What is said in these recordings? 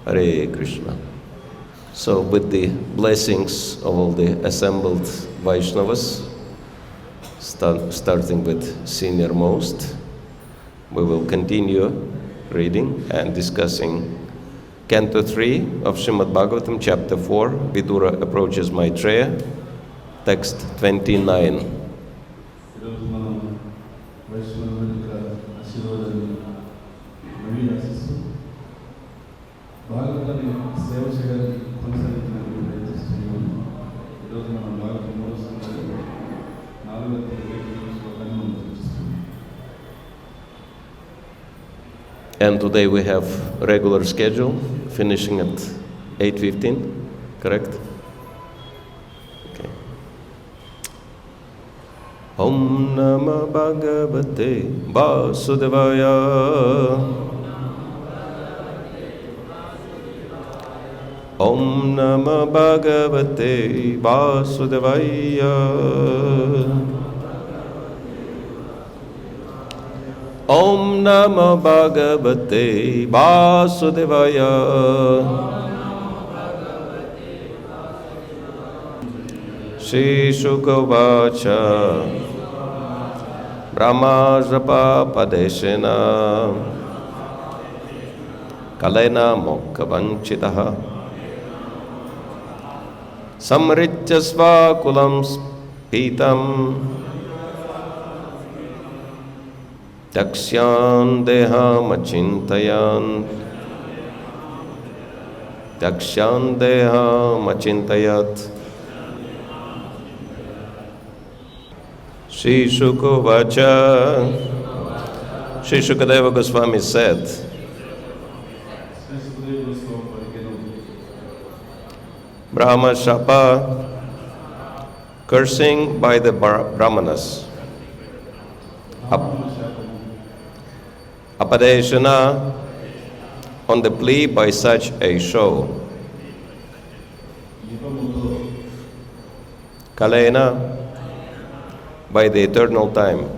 Hare Krishna. So with the blessings of all the assembled Vaishnavas, starting with senior most, we will continue reading and discussing Canto 3 of Srimad Bhagavatam, Chapter 4, Vidura approaches Maitreya, text 29. And today we have regular schedule, finishing at 8:15, correct? Okay. Om Namah Bhagavate Vasudevaya. Om Namah Bhagavate Vasudevaya. Om Namo Bhagavate Vasudevaya. Śrī Śukadeva brahma-śāpāpadeśena kalena mokha-vanchitaḥ samritya svakulam spītam tyakṣyan deham achintayat. Śrī Śukadeva Śrī Śukadeva Gosvāmī said, brahma-śāpa, cursing by the brahmaṇas, apadeśena, on the plea by such a show, kalena, by the eternal time,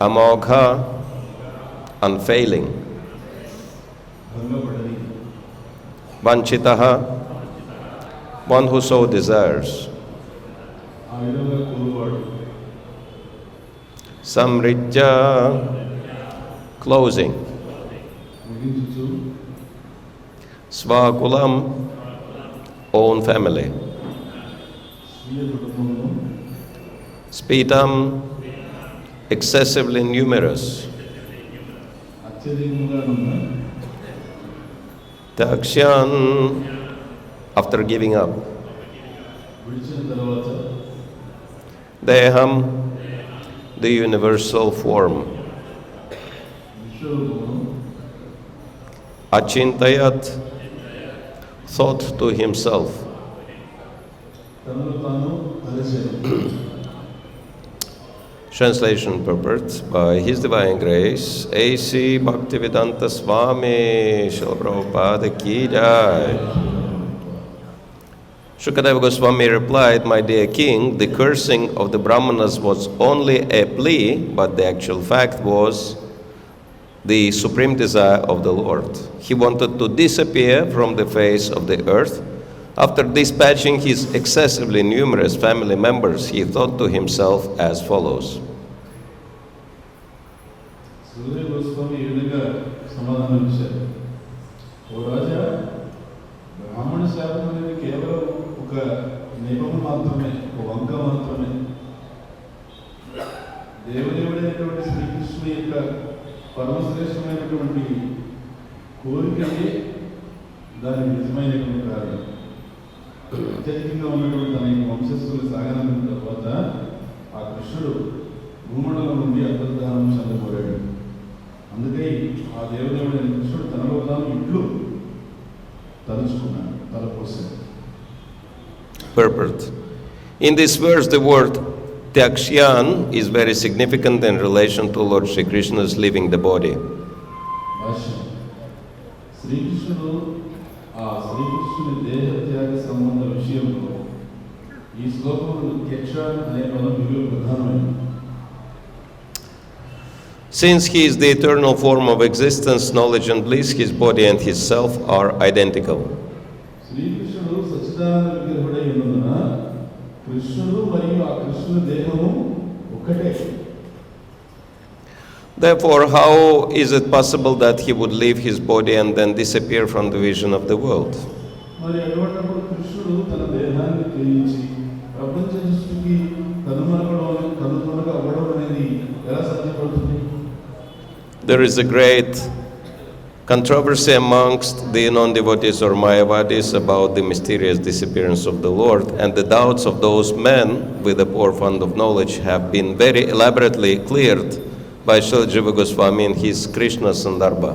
amogha, unfailing, vanchitaḥ, one who so desires, samritya, closing, svakulam, own family, spītam, excessively numerous, tyakṣyan, after giving up, deham, the universal form, achintayat, thought to himself, Translation Purport by His Divine Grace, A.C. Bhaktivedanta Swami, Śrīla Prabhupada Ki Jai. Śukadeva Gosvāmī replied, my dear king, the cursing of the brahmanas was only a plea, but the actual fact was the supreme desire of the Lord. He wanted to disappear from the face of the earth. After dispatching his excessively numerous family members, he thought to himself as follows. అత్యధికంగా ఉన్నటువంటి తన వంశస్థులు సాగనందున తర్వాత ఆ కృష్ణుడు భూమండలం నుండి అంతర్ధానం చెందబోయాడు. అందుకే ఆ దేవదేవుడైన కృష్ణుడు తనలో తాను ఇట్లు తలుచుకున్నాడు, తలపోసాడు. Purport. In this verse, the word tyakṣyan is very significant in relation to Lord Śrī Kṛṣṇa's leaving the body. శ్రీకృష్ణుడు ఆ శ్రీకృష్ణుని దేహత్యాగ సంబంధ విషయంలో ఈ శ్లోకంలో tyakṣyan అనే పదం విలువ ప్రధానమైనది. Since he is the eternal form of existence, knowledge and bliss, his body and his self are identical. శ్రీకృష్ణుడు సచ్చిదానంద విగ్రహుడై ఉన్నందున కృష్ణుడు మరియు ఆ కృష్ణుని దేహము ఒక్కటే. Therefore, how is it possible that he would leave his body and then disappear from the vision of the world? మరి అటువంటిప్పుడు కృష్ణుడు తన దేహాన్ని త్యజించి ప్రపంచ దృష్టికి కనుమరుగ అవ్వడం అనేది ఎలా సాధ్యపడుతుంది? There is a great controversy amongst the non-devotees or Mayavadis about the mysterious disappearance of the Lord, and the doubts of those men with a poor fund of knowledge have been very elaborately cleared by Śrīla Jīva Gosvāmī in his Kṛṣṇa-sandarbha.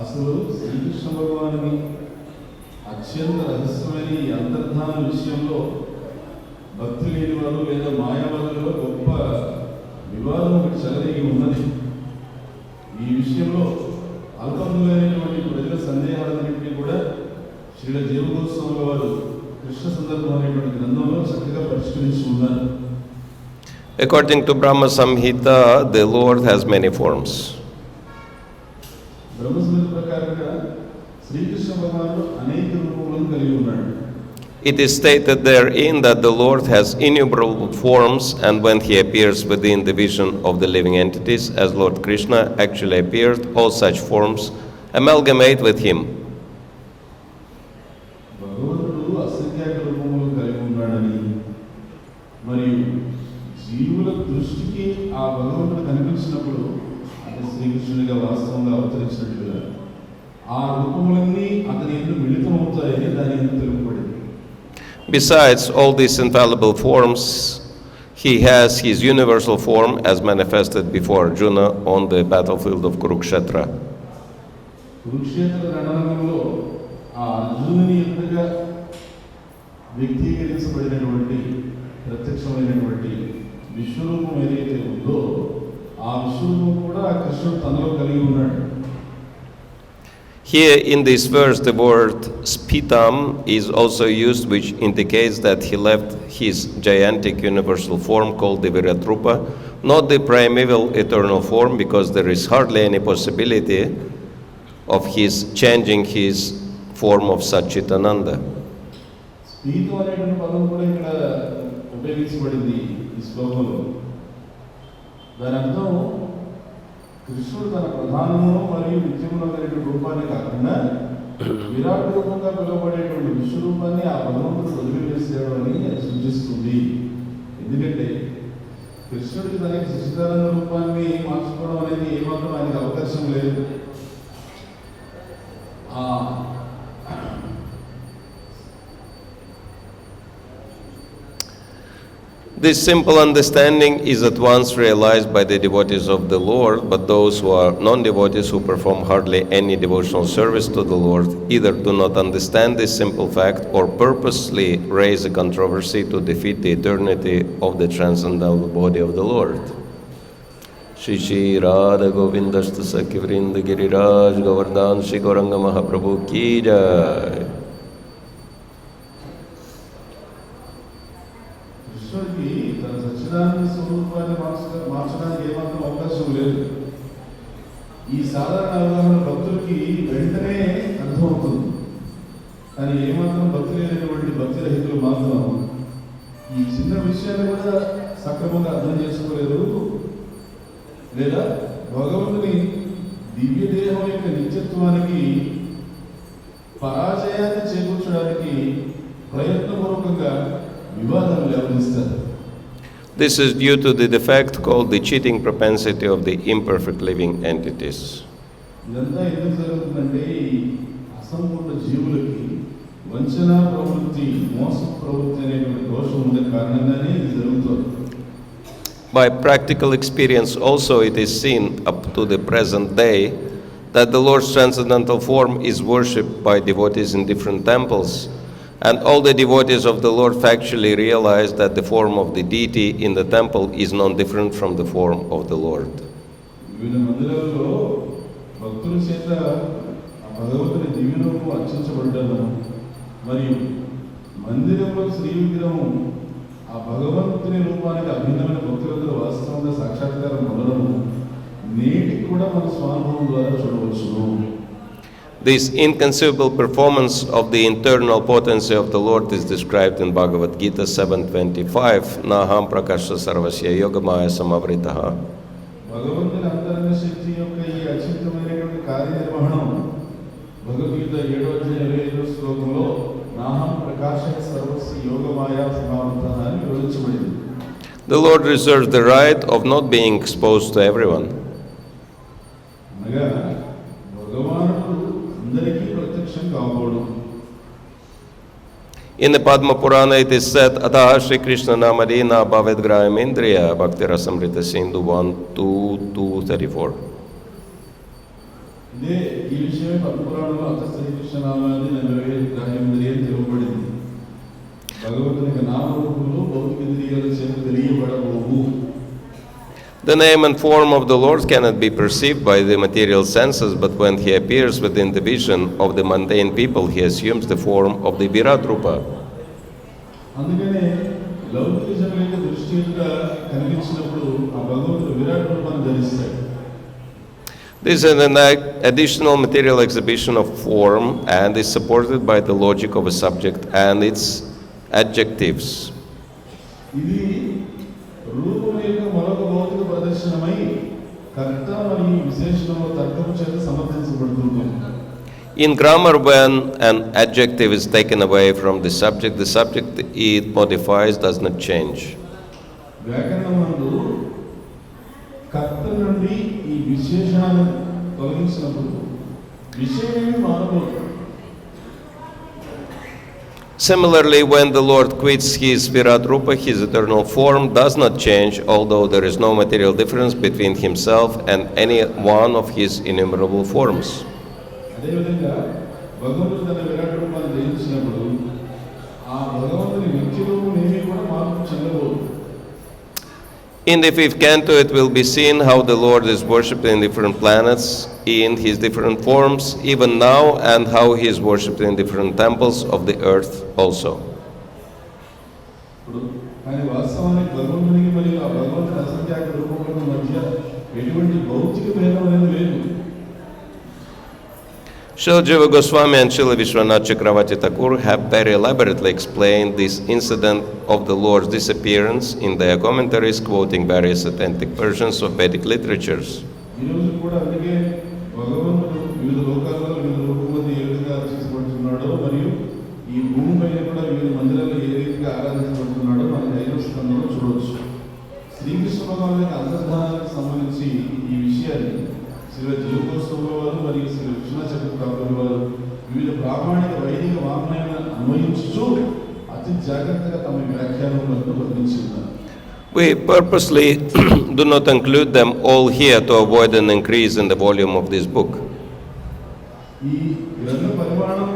అసలు శ్రీకృష్ణ భగవానుని అత్యంత రహస్యమైన ఈ అంతర్ధాన విషయంలో భక్తి లేని వారు లేదా మాయావాదులలో గొప్ప వివాదం ఒకటి చెలరేగి ఉన్నది. ఈ విషయంలో అల్పములైనటువంటి ప్రజల సందేహాలన్నింటినీ కూడా శ్రీల జీవ గోస్వామి వారు కృష్ణ సందర్భం అనేటువంటి గ్రంథంలో చక్కగా పరిష్కరించి ఉన్నారు. According to Brahma-samhita, the Lord has many forms. Brahma Samhita ప్రకారంగా శ్రీకృష్ణ భగవానుడు అనేక రూపములను కలిగి ఉన్నాడు. It is stated therein that the Lord has innumerable forms, and when he appears within the vision of the living entities, as Lord Krishna actually appeared, all such forms amalgamate with him. భగవంతుడు అసంఖ్యాక రూపములను కలిగి ఉన్నాడని మరియు జీవుల దృష్టికి ఆ భగవంతుడు కనిపించినప్పుడు అంటే శ్రీకృష్ణుడిగా వాస్తవంగా అవతరించినట్లుగా ఆ రూపములన్నీ అతని యందు మిళితమవుతాయని దాని యందు తెలుపబడింది. Besides all these infallible forms, he has his universal form as manifested before Arjuna on the battlefield of Kurukshetra. Kurukshetra రణరంగంలో ఆ అర్జునుని ఎదురుగా వ్యక్తీకరించబడినటువంటి ప్రత్యక్షమైనటువంటి విశ్వరూపం ఏదైతే ఉందో ఆ విశ్వరూపం కూడా ఆ కృష్ణుడు తనలో కలిగి ఉన్నాడు. Here in this verse, the word spitam is also used, which indicates that he left his gigantic universal form called the virāṭ-rūpa, not the primeval eternal form, because there is hardly any possibility of his changing his form of sac-cid-ānanda. స్పీతం అనేటువంటి పదం కూడా ఇక్కడ ఉపయోగించబడింది ఈ శ్లోకంలో. దాని అర్థం కృష్ణుడు తన ప్రధానము మరియు నిత్యములో కలిగిన రూపాన్ని కాకుండా విరాట్ రూపంగా పిలువబడేటువంటి విశ్వరూపాన్ని ఆ భగవంతుడు వదిలివేసాడు అని సూచిస్తుంది. ఎందుకంటే కృష్ణుడికి తన సచ్చిదానంద రూపాన్ని మార్చుకోవడం అనేది ఏమాత్రం ఆయనకు అవకాశం లేదు. This simple understanding is at once realized by the devotees of the Lord, but those who are non-devotees who perform hardly any devotional service to the Lord either do not understand this simple fact or purposely raise a controversy to defeat the eternity of the transcendental body of the Lord. Shri Shri Radha Govindasta Sakhi Vrinda Giriraj Govardhan Shri Gauranga Mahaprabhu Ki Jai. కృష్ణుడికి తన సచ్చిదానంద స్వరూపాన్ని మార్చడానికి ఏమాత్రం అవకాశం లేదు. ఈ సాధారణ అవగాహన భక్తులకి వెంటనే అర్థమవుతుంది. కానీ ఏమాత్రం భక్తి లేనటువంటి భక్తి రహితులు మాత్రం ఈ చిన్న విషయాన్ని కూడా సక్రమంగా అర్థం చేసుకోలేరు, లేదా భగవంతుని దివ్య దేహం యొక్క నిత్యత్వానికి పరాజయాన్ని చేకూర్చడానికి ప్రయత్నపూర్వకంగా వివాదాలు లేవదీస్తారు. This is due to the defect called the cheating propensity of the imperfect living entities. ఇదంతా ఎందుకు జరుగుతుందంటే ఈ అసంపూర్ణ జీవులకి వంచన ప్రవృత్తి, మోస ప్రవృత్తి అనేటువంటి దోషం ఉండే కారణంగానే ఇది జరుగుతుంది. By practical experience also it is seen up to the present day that the Lord's transcendental form is worshipped by devotees in different temples, and all the devotees of the Lord factually realize that the form of the deity in the temple is non-different from the form of the Lord. వివిధ మందిరాలలో భక్తుల చేత ఆ భగవంతుని దివ్య రూపం అర్చించబడ్డాను, మరియు మందిరంలో శ్రీ విగ్రహం ఆ భగవంతుని రూపానికి అభిన్నమైన భక్తులందరూ వాస్తవంగా సాక్షాత్కారం పొందడము నేటికి కూడా మన స్వానుభవం ద్వారా చూడవచ్చును. This inconceivable performance of the internal potency of the Lord is described in Bhagavad-gītā 7:25. Naham prakasha sarvasya yoga-māyā-samāvṛtaḥ. భగవంతుని అంతరంగ శక్తి యొక్క ఈ అచింతమైనటువంటి కార్యనిర్వహణం భగవద్గీత 7:25 శ్లోకంలో నాహం ప్రకాశ సర్వస్య యోగమాయా-సమāvṛtaḥ అని వివరించబడింది. The Lord reserves the right of not being exposed to everyone. అనగా భగవానుడు అందరికీ ప్రత్యక్షం కావడం. In the Padma Purana it is said, Ataha Śrī Kṛṣṇa namadina bhavedgrāyam indriya Bhakti Rasayana Sagara Swami 1:2-34. ఇదే ఈ విషయమే పద్మపురాణంలో అంత శ్రీకృష్ణ నామాన్ని గ్రాహ్యేంద్రియం తెలుపబడింది. భగవంతునికి నామరూపంలో భౌతిక ఇంద్రియాల చేత తెలియబడబోవు. The name and form of the Lord cannot be perceived by the material senses, but when he appears within the vision of the mundane people, he assumes the form of the virāṭ-rūpa. అందుకనే లౌకిక జనుల దృష్టి యొక్క కనిపించినప్పుడు ఆ భగవంతుడు విరాట్ రూపాన్ని ధరిస్తాడు. This is an additional material exhibition of form and is supported by the logic of a subject and its adjectives. ఇది రూపం యొక్క మరొక భౌతిక ప్రదర్శనమై కర్త మరియు విశేషణము తర్కము చేత సమర్థించబడుతుంది. In grammar, when an adjective is taken away from the subject it modifies, does not change. వ్యాకరణమందు కర్త నుండి ఈ విశేషణాన్ని తొలగించినప్పుడు విషయమేమి మారబోదు. Similarly, when the Lord quits his virāṭ-rūpa, his eternal form does not change, although there is no material difference between himself and any one of his innumerable forms. అదేవిధంగా భగవంతుడు తన విరాట్ రూపాన్ని ధరించినప్పుడు ఆ భగవంతుని వ్యక్తి రూపం ఏమీ కూడా మార్పు చెందబోదు. In the fifth canto, it will be seen how the Lord is worshipped in different planets, in his different forms, even now, and how he is worshipped in different temples of the earth also. కానీ వాస్తవానికి భగవంతునికి మరియు ఆ భగవంతుని అసంఖ్యాక రూపముల మధ్య ఎటువంటి భౌతిక భేదం అనేది లేదు. Śrīla Jīva Gosvāmī and Śrīla Vishwanath Chakravarti Thakur have very elaborately explained this incident of the Lord's disappearance in their commentaries, quoting various authentic versions of Vedic literatures. ఈ రోజు కూడా అందుకే భగవంతుడు వివిధ లోకాలలో వివిధ రూపములతో ఏ విధంగా అర్చించబడుతున్నాడో మరియు ఈ భూమి పైన కూడా వివిధ మందిరాల్లో ఏ రీతిగా ఆరాధించబడుతున్నాడో మనం ఐదవ స్కంధంలో చూడవచ్చు. శ్రీకృష్ణ భగవాన్ యొక్క అంతర్ధానానికి సంబంధించి ఈ విషయాన్ని శ్రీల జీవ గోస్వామి వారు మరియు శ్రీ కృష్ణ వారు వివిధ ప్రామాణిక వైదిక వాంగ్మయాలను అన్వయించుచు అతి జాగ్రత్తగా తమ వ్యాఖ్యానంలో వర్ణించున్నారు. We purposely do not include them all here to avoid an increase in the volume of this book. ఈ గ్రంథ పరిమాణం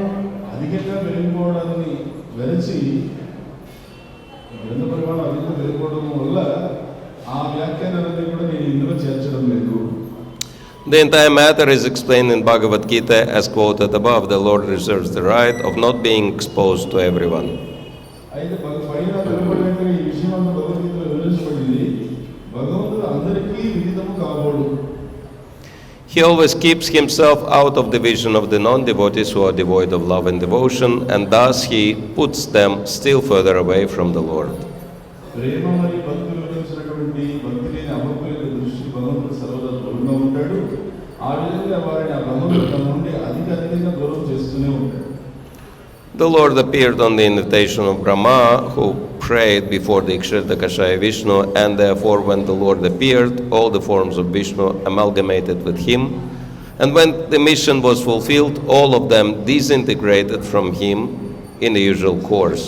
అధికంగా పెరిగిపోవడాన్ని వెరచి గ్రంథ పరిమాణం అధికంగా పెరిగిపోవడం వల్ల ఆ వ్యాఖ్యానాలన్నీ కూడా నేను ఇందులో చేర్చడం లేదు. The entire matter is explained in Bhagavad-gītā as quoted above. The Lord reserves the right of not being exposed to everyone. అయితే పైన తెలుపబడిన ఈ విషయం అంతా భగవద్గీతలో వివరించబడింది. భగవంతుడు అందరికీ విదితము కాబోడు. He always keeps himself out of the vision of the non-devotees who are devoid of love and devotion, and thus he puts them still further away from the Lord. ప్రేమ మరియు భక్తులు వివరించినటువంటి భక్తి లేని అభక్తుల దృష్టి భగవంతుడు సర్వదా దూరంగా ఉంటాడు. ఆ విధంగా వారిని ఆ భగవంతుడు తన నుండి అధికంగా దూరం చేస్తూనే ఉంటాడు. The Lord appeared on the invitation of Brahma, who prayed before the Kṣīrodakaśāyī Viṣṇu, and therefore when the Lord appeared, all the forms of Viṣṇu amalgamated with him, and when the mission was fulfilled, all of them disintegrated from him in the usual course.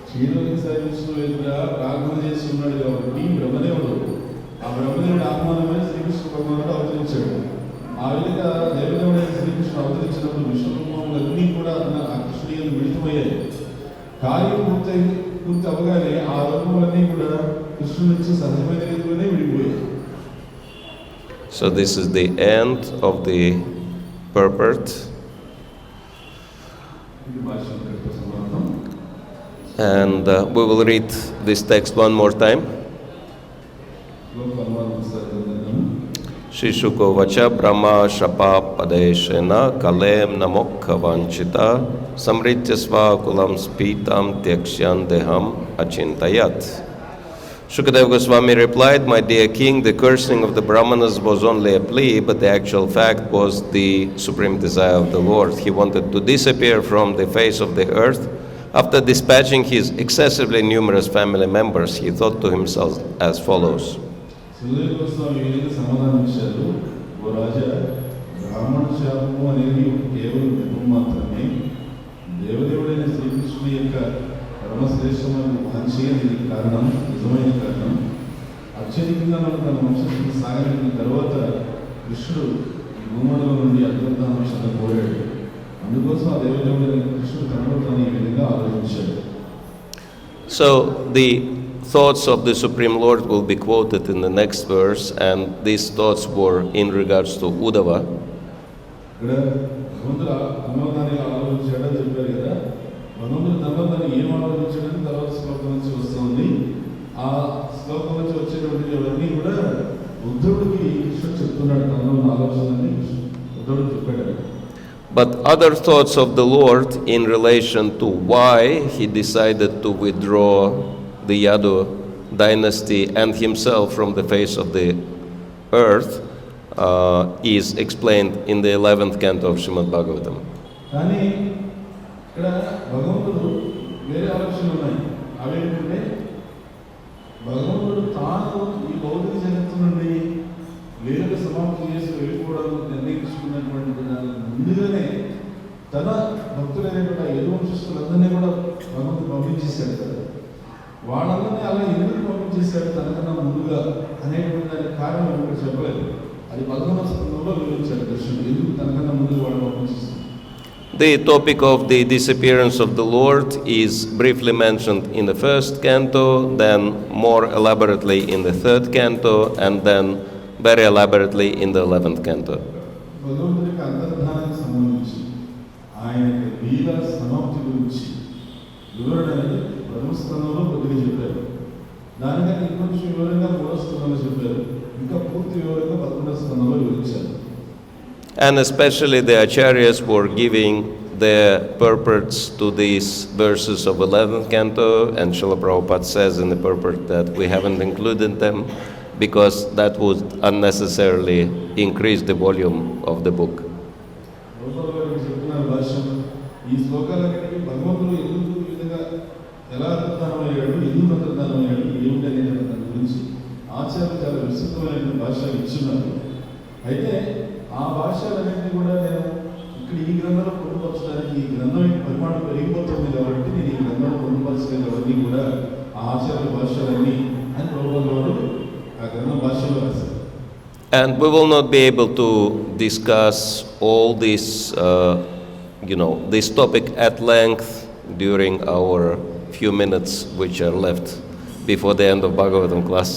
క్షీరోదకాశాయీ విష్ణువు ఎదుట ప్రార్థన చేసి ఉన్నాడు కాబట్టి బ్రహ్మదేవుడు ఆ బ్రహ్మదేవుడు ఆహ్వానమై శ్రీకృష్ణ భగవానుడు అవతరించాడు. ఆ విధంగా దేవదేవుడైన శ్రీకృష్ణుడు అవతరించినప్పుడు విష్ణు రూపములన్నీ కూడా ఆ కృష్ణుడిని విడిపోయాయి. కార్యం పూర్తి అవగానే ఆ రూపములన్నీ కూడా కృష్ణుడి నుంచి సహజమైన రీతిలోనే విడిపోయాయి. So this is the end of the purport. And we will read this text one more time. Śrī-śuka uvāca brahma-śāpāpadeśena kalem namokha vanchita samrityasva kulam spītam tyakṣyan deham achintayat. Śrīkadeva Gosvāmī replied, "My dear king, the cursing of the brahmanas was only a plea, but the actual fact was the supreme desire of the Lord. He wanted to disappear from the face of the earth. After dispatching his excessively numerous family members, he thought to himself as follows." Śrīla Gosvāmī ఈ విధంగా సమాధానం ఇచ్చారు. ఓ రాజా, బ్రాహ్మణ-శాపము అనేది కేవలం విధం మాత్రమే. దేవదేవుడైన శ్రీకృష్ణుని యొక్క పరమశ్రేష్టమైన వాంఛే దీనికి కారణం, నిజమైన కారణం. అత్యధికంగా మనం తన వంశస్థుని సాగలిగిన తర్వాత కృష్ణుడు ఈ భూమండలం నుండి అద్భుతాంశాన్ని కోరాడు. అందుకోసం ఆ దేవదేవుడైన కృష్ణుడు తనలో తాను ఈ విధంగా ఆలోచించాడు. So the thoughts of the Supreme Lord will be quoted in the next verse, and these thoughts were in regards to Uddhava. ఇక్కడ భగవంతుడు తనలోతానే ఆలోచించాడని చెప్పారు కదా. భగవంతుడు తనలోతాను ఏం ఆలోచించాడని తర్వాత శ్లోకం నుంచి వస్తుంది. ఆ శ్లోకం నుంచి వచ్చేటువంటి అవన్నీ కూడా ఉద్ధవుడికి కృష్ణుడు చెప్తున్నాడు. తనలో ఆలోచనని ఉద్ధవుడు చెప్పాడు. But other thoughts of the Lord in relation to why he decided to withdraw the Yadu dynasty and himself from the face of the earth is explained in the 11th canto of Srimad Bhagavatam. కానీ ఇక్కడ భగవంతుడు వేరే ఆలోచనలు ఉన్నాయి. అవేంటంటే భగవంతుడు తాను ఈ భౌతిక జగత్తు నుండి వేరే సమాప్తి చేసి వెళ్ళిపోవడం నిర్ణయించుకున్నటువంటి దాని ముందుగానే తన భక్తులైనటువంటి యదువంశస్థులందరినీ కూడా భగవంతుడు పంపించేశాడు కదా. వాళ్ళందరినీ అలా ఎందుకు పంపించేశాడు తనకన్నా ముందుగా అనేటువంటి దానికి కారణం ఇక్కడ చెప్పలేదు. అది 11వ స్కంధంలో వివరించాడు కృష్ణుడు ఎందుకు తనకన్నా ముందుగా వాళ్ళు పంపించేశాడు. The topic of the disappearance of the Lord is briefly mentioned in the first canto, then more elaborately in the third canto, and then very elaborately in the 11th canto. భగవంతుడికి అంతర్ధానానికి సంబంధించి ఆయన లీల సమాప్తి గురించి వివరణ అనేది ప్రథమ స్కంధంలో కొద్దిగా చెప్పారు. దానికన్నా ఇంకొంచెం వివరంగా 3వ స్కంధంలో చెప్పారు. ఇంకా పూర్తి వివరంగా 11వ స్కంధంలో వివరించారు. And especially the acharyas were giving their purports to these verses of 11th canto, and Śrīla Prabhupada says in the purport that we haven't included them because that would unnecessarily increase the volume of the book. ఈ శ్లోకాలన్నిటికీ భగవంతుడు ఎందుకు ఈ విధంగా ఎలా అంతర్ధానమయ్యాడు, ఎందుకు అంతర్ధానమయ్యాడు, ఏమిటి అనే దాని గురించి ఆచార్యులు చాలా విస్తృతమైన భాషలు ఇచ్చున్నారు. అయితే ఆ భాషలన్నింటినీ కూడా నేను ఇక్కడ ఈ గ్రంథంలో పొందుపరచడానికి ఈ గ్రంథం పరిమాణం పెరిగిపోతుంది కాబట్టి నేను ఈ గ్రంథంలో పొందుపరచగలవన్నీ కూడా ఆ ఆచార్యుల భాషలన్నీ అని ప్రభుత్వాలు ఆ గ్రంథం భాషలో రాశారు. And we will not be able to discuss all this, this topic at length during our few minutes which are left before the end of Bhagavatam class.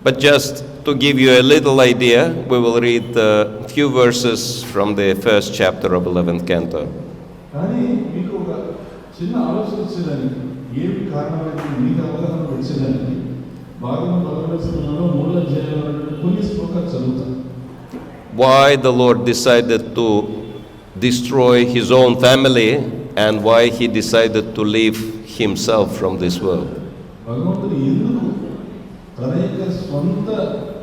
But just to give you a little idea, we will read a few verses from the first chapter of 11th canto. కానీ మీకు ఒక చిన్న ఆలోచన వచ్చేదానికి ఏమి కారణమైతే మీకు అవగాహన వచ్చేదానికి భాగవతంలో 3వ అధ్యాయంలో కొన్ని శ్లోకాలు చదువుతాను. Why the Lord decided to destroy his own family and why he decided to leave himself from this world. భగవంతుడు ఎందుకు తన యొక్క స్వంత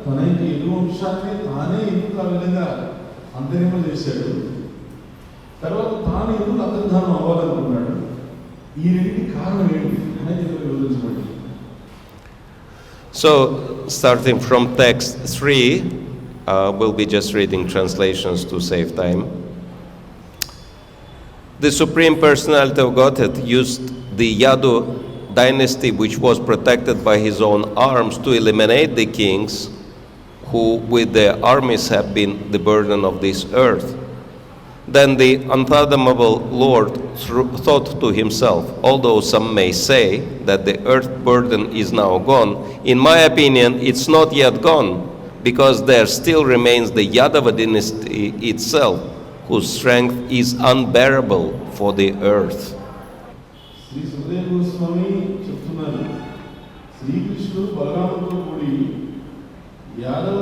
తన యొక్క యదువంశాన్ని తానే ఎందుకు ఆ విధంగా అంతర్యం చేశాడు, తర్వాత తాను ఎందుకు అంతర్ధానం అవ్వాలనుకున్నాడు, ఈ రెండింటి కారణం ఏంటి అనేది వివరించబడింది. So, starting from text 3, we'll be just reading translations to save time. The Supreme Personality of Godhead used the Yadu dynasty, which was protected by his own arms, to eliminate the kings who with their armies have been the burden of this earth. Then the unfathomable Lord thought to himself, although some may say that the earth burden is now gone, in my opinion it's not yet gone, because there still remains the Yadava dynasty itself, whose strength is unbearable for the earth. Shri Sukhadeva Goswami చెప్తున్నారు, శ్రీకృష్ణుడు బలరాముడితో కూడి యాదవ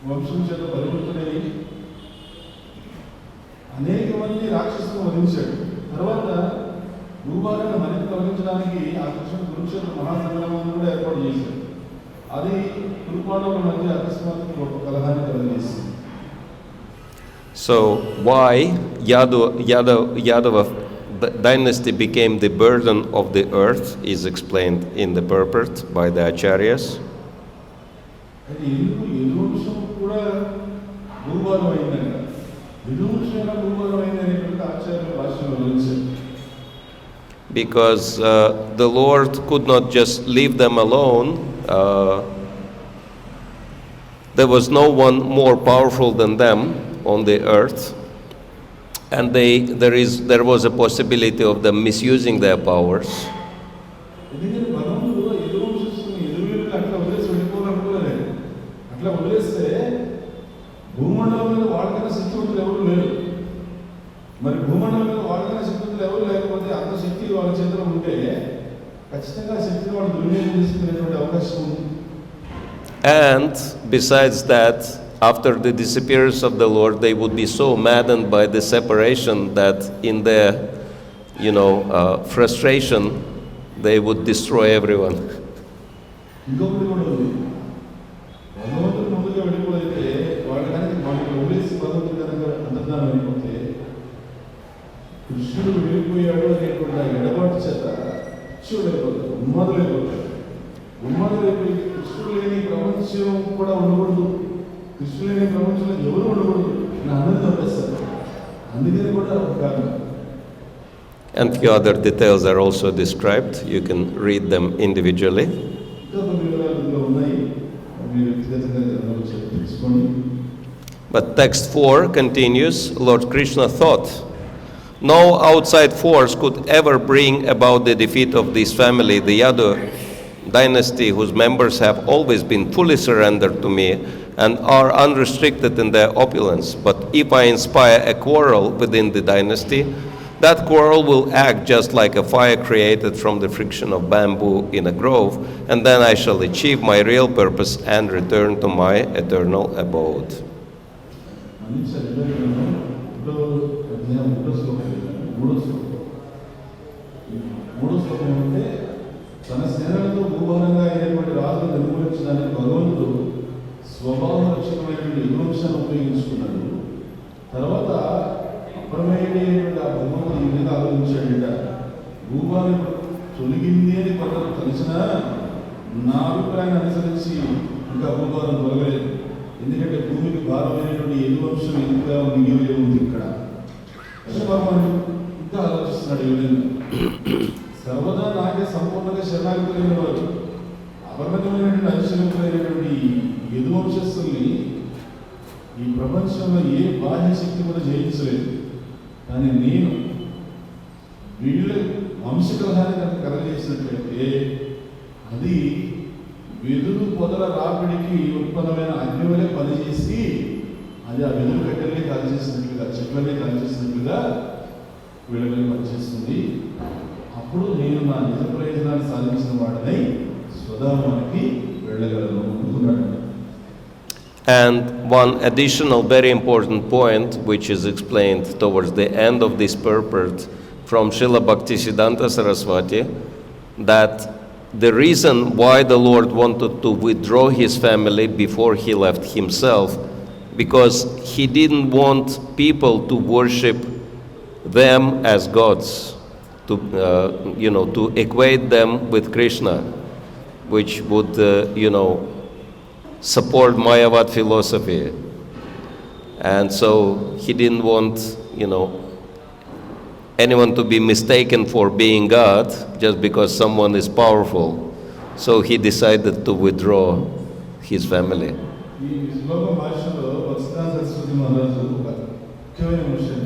వంశం చేత పరివర్తనై అనేక మంది రాక్షసులను వధించాడు. తర్వాత భూభాగాన్ని మరింత తొలగించడానికి ఆ కృష్ణుడు కురుక్షేత్ర మహాసంగ్రామాన్ని కూడా ఏర్పాటు చేశాడు. అది కురుపాండవుల మధ్య అకస్మాత్తుగా ఒక కలహాన్ని కలగజేసింది. So why Yadava dynasty became the burden of the earth is explained in the purport by the acharyas. అది ఎందుకు యదువంశం కూడా భూభాగం అయిందంట, యదువంశం భూభాగం అయిందనేటువంటి ఆచార్యుల భాష్యంలో వివరించారు. Because the Lord could not just leave them alone. There was no one more powerful than them on the earth, and there was a possibility of them misusing their powers. ఎందుకంటే భగవంతుడు యదువంశస్తుని ఎదురువైపు అట్లా వదిలేసి వెళ్ళిపోవాలనుకోలేదు. అట్లా వదిలేస్తే భూమండలం మీద వాళ్ళకన్నా శక్తివంతులు ఎవరు లేరు. మరి భూమండలం మీద వాళ్ళకన్నా శక్తివంతులు ఎవరు లేకపోతే అంత శక్తి వాళ్ళ చేతిలో ఉంటే ఖచ్చితంగా శక్తిని వాళ్ళు దుర్వినియోగం చేసుకునేటువంటి అవకాశం ఉంది. And besides that, after the disappearance of the Lord, they would be so maddened by the separation that in their, frustration, they would destroy everyone. ఇంకొకటి కూడా ఉంది, భగవంతుడు ముందుగా వెళ్ళిపోతే వాళ్ళకి వదిలేసి భగవంతుడు కనుక అంతర్ధానం అయిపోతే కృష్ణుడు వెళ్ళిపోయాడు అనేటువంటి ఎడబాటు చేత శివుడైపోతాడు, ఉన్మాదులైపోతాడు. ఉన్మాదులైపోయి కృష్ణుడు లేని ప్రపంచం కూడా ఉండకూడదు, కృష్ణుడు లేని ప్రపంచంలో ఎవరు ఉండకూడదు అని అందరూ తప్పేస్తారు. అందుకని కూడా ఒక కారణం. And few other details are also described. You can read them individually. ఇంకా కొన్ని వివరాలు ఇందులో ఉన్నాయి, మీరు వ్యక్తిగతంగా తెలుసుకోండి. But text 4 continues, Lord Krishna thought, no outside force could ever bring about the defeat of this family, the Yadu dynasty, whose members have always been fully surrendered to me and are unrestricted in their opulence. But if I inspire a quarrel within the dynasty, that quarrel will act just like a fire created from the friction of bamboo in a grove, and then I shall achieve my real purpose and return to my eternal abode. తన సేనలతో భూభారంగా అయినటువంటి రాజును నిర్మూలించడానికి భగవంతుడు స్వభావరక్షకమైనటువంటి యదువంశాన్ని ఉపయోగించుకున్నాడు. తర్వాత అప్రమేయుడైనటువంటి ఆ భగవంతుడు ఈ విధంగా ఆలోచించాడట, భూభారం తొలగింది అని కొందరు తెలిసినా నా అభిప్రాయాన్ని అనుసరించి ఇంకా భూభారం తొలగలేదు. ఎందుకంటే భూమికి భారమైనటువంటి యదువంశం ఇంకా మిగిలి ఉంది. ఇక్కడ భగవానుడు ఇంకా ఆలోచిస్తున్నాడు ఈ విధంగా, సర్వదా నాకే సంపూర్ణంగా శరణాగతులైన వారు అపరిమితమైనటువంటి అతిశయములైనటువంటి యదువంశస్థుల్ని ఈ ప్రపంచంలో ఏ బాహ్య శక్తి కూడా జయించలేదు. కానీ నేను వీళ్ళ వంశకలహాన్ని కనుక కలగజేసినట్లయితే అది వెదురు పొదల రాపిడికి ఉత్పన్నమైన అగ్ని వలె పనిచేసి అది ఆ వెదురు కట్టెల్ని కాల్చేసినట్లుగా, చెట్లనే కాల్చేసినట్లుగా వీళ్ళ మీద పనిచేస్తుంది. అప్పుడు నేను నా నిజ ప్రయోజనాన్ని సాధించిన వాడినై స్వధామానికి వెళ్ళగలను అనుకున్నాడు. And one additional very important point, which is explained towards the end of this purport from Śrīla Bhaktisiddhanta Saraswati, that the reason why the Lord wanted to withdraw his family before he left himself, because he didn't want people to worship them as gods, to equate them with Krishna, which would, support Mayavad philosophy. And so he didn't want, anyone to be mistaken for being God just because someone is powerful. So he decided to withdraw his family. ఈ శ్లోకం భాషలో భక్తిదాస సరస్వతి మహారాజు ఒక ముఖ్యమైన విషయం,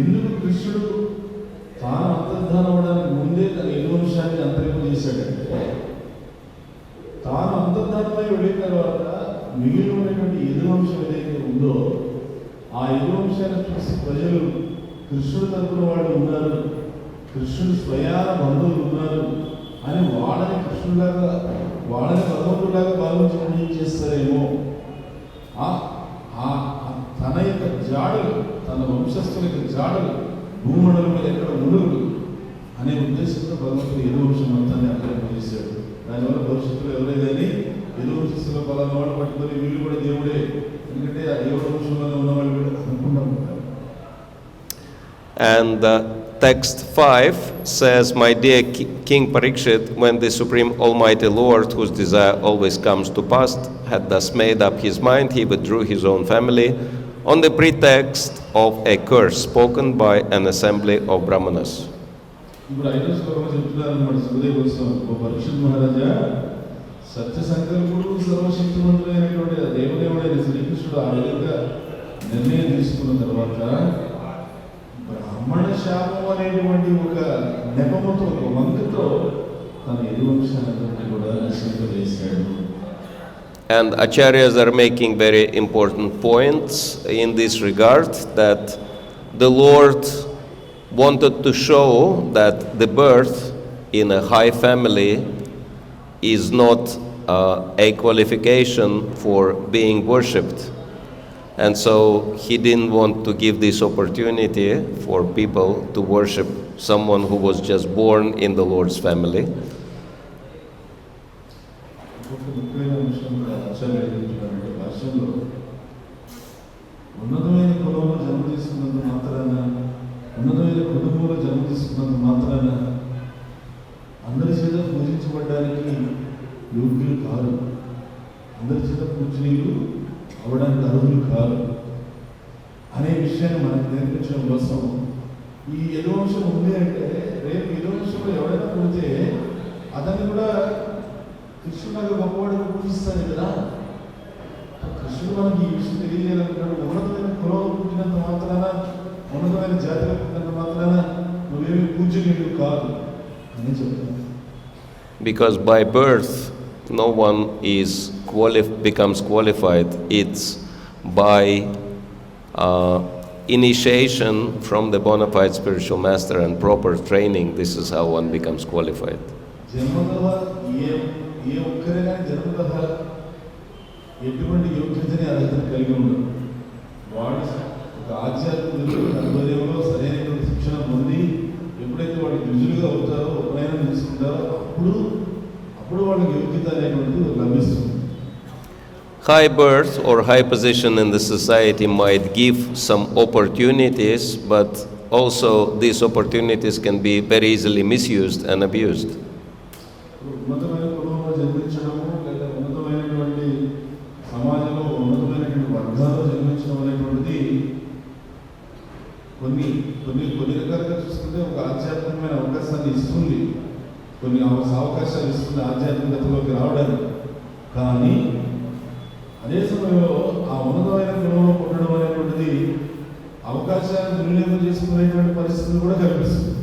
ఎందుకు కృష్ణుడు తాను అంతర్ధానం అవడానికి ముందే తన యదువంశాన్ని అంతరింపజేశాడంటే, తాను అంతర్ధానమై వెళ్ళిన తర్వాత మిగిలి ఉన్నటువంటి యదువంశం ఏదైతే ఉందో ఆ యదువంశాన్ని చూసి ప్రజలు కృష్ణుడు తరపున వాళ్ళు ఉన్నారు, కృష్ణుడు స్వయాన బంధువులు ఉన్నారు అని వాళ్ళని కృష్ణులాగా వాళ్ళని భగవంతులాగా భావించి పూజించేస్తారేమో, తన యొక్క జాడలు, తన వంశస్థుల యొక్క జాడలు భూమండలం మీద ఎక్కడ ఉండదు అనే ఉద్దేశంతో భగవంతుడు యదువంశం మొత్తాన్ని అక్కడ పూజిస్తాడు. దానివల్ల భవిష్యత్తులో ఎవరైనా యదువంశస్థుల పలానా వాళ్ళు పట్టుకొని వీళ్ళు కూడా దేవుడే, ఎందుకంటే ఆ దేవుడు వంశంలో ఉన్న వాళ్ళు కూడా అనుకుంటా ఉంటారు. And text 5 says, "My dear King Parīkṣit, when the Supreme Almighty Lord, whose desire always comes to pass, had thus made up his mind, he withdrew his own family on the pretext of a curse spoken by an assembly of brahmanas." ఇప్పుడు ఐదో శ్లోకంలో చెప్తున్నారన్నమాట సుఖదేవ గోస్వామి, ఓ పరీక్షిత్ మహారాజా, సత్య సంకల్పుడు సర్వశక్తిమంతుడైనటువంటి దేవదేవుడైన శ్రీకృష్ణుడు ఆ విధంగా నిర్ణయం తీసుకున్న తర్వాత బ్రాహ్మణ-శాపం అనేటువంటి ఒక నెపముతో, ఒక వంకతో తన యదువంశాన్ని కూడా నశింపజేశాడు. And acharyas are making very important points in this regard, that the Lord wanted to show that the birth in a high family is not a qualification for being worshipped. And so he didn't want to give this opportunity for people to worship someone who was just born in the Lord's family. ఉన్నతమైన కులంలో జన్మ తీసుకున్నంత మాత్రాన, ఉన్నతమైన కుటుంబంలో జన్మ తీసుకున్నంత మాత్రాన అందరి చేత పూజించబడ్డానికి యోగ్యులు కాదు, అందరి చేత పూజనీయులు అవడానికి అర్హులు కాదు అనే విషయాన్ని మనకు నేర్పించడం కోసం ఈ యదువంశం ఉంది అంటే, రేపు యదువంశంలో ఎవరైనా పుడితే అతన్ని కూడా కృష్ణుడు గొప్పవాడిగా పూజిస్తాడు కదా. కృష్ణుడు మనకి ఈ విషయం తెలియజేయాలనుకున్నాడు. ఉన్నతమైన కులంలో పుట్టినంత మాత్రాన, ఉన్నతమైన జాతిలో పుట్టినంత మాత్రాన నువ్వేమి పూజనీయుడు కాదు అని చెప్తాను. Because by birth no one becomes qualified. It's by initiation from the bona fide spiritual master and proper training. This is how one becomes qualified. ఎటువంటి యోగ్యతని అర్హతను కలిగి ఉండదు. వాడు ఒక ఆధ్యాత్మిక అనుభవంలో సరైనటువంటి శిక్షణ పొంది ఎప్పుడైతే వాడు రుజువుగా అవుతారో, ఉపనయనం తీసుకుంటారో అప్పుడు వాళ్ళకి యోగ్యత అనేటువంటిది లభిస్తుంది. High birth or high position in the society might give some opportunities, but also these opportunities can be very easily misused and abused. ఉన్నతమైన కుటుంబంలో జన్మించడము, లేదా ఉన్నతమైనటువంటి సమాజంలో ఉన్నతమైనటువంటి వర్గాల్లో జన్మించడం అనేటువంటిది కొన్ని రకాలుగా చూసుకుంటే ఒక ఆధ్యాత్మికమైన అవకాశాన్ని ఇస్తుంది, కొన్ని అవకాశాలు ఇస్తుంది ఆధ్యాత్మికతలోకి రావడానికి. కానీ అదే సమయంలో ఆ ఉన్నతమైన కులంలో పుట్టడం అనేటువంటిది అవకాశాలను దుర్వినియోగం చేసుకునేటువంటి పరిస్థితులు కూడా కల్పిస్తుంది.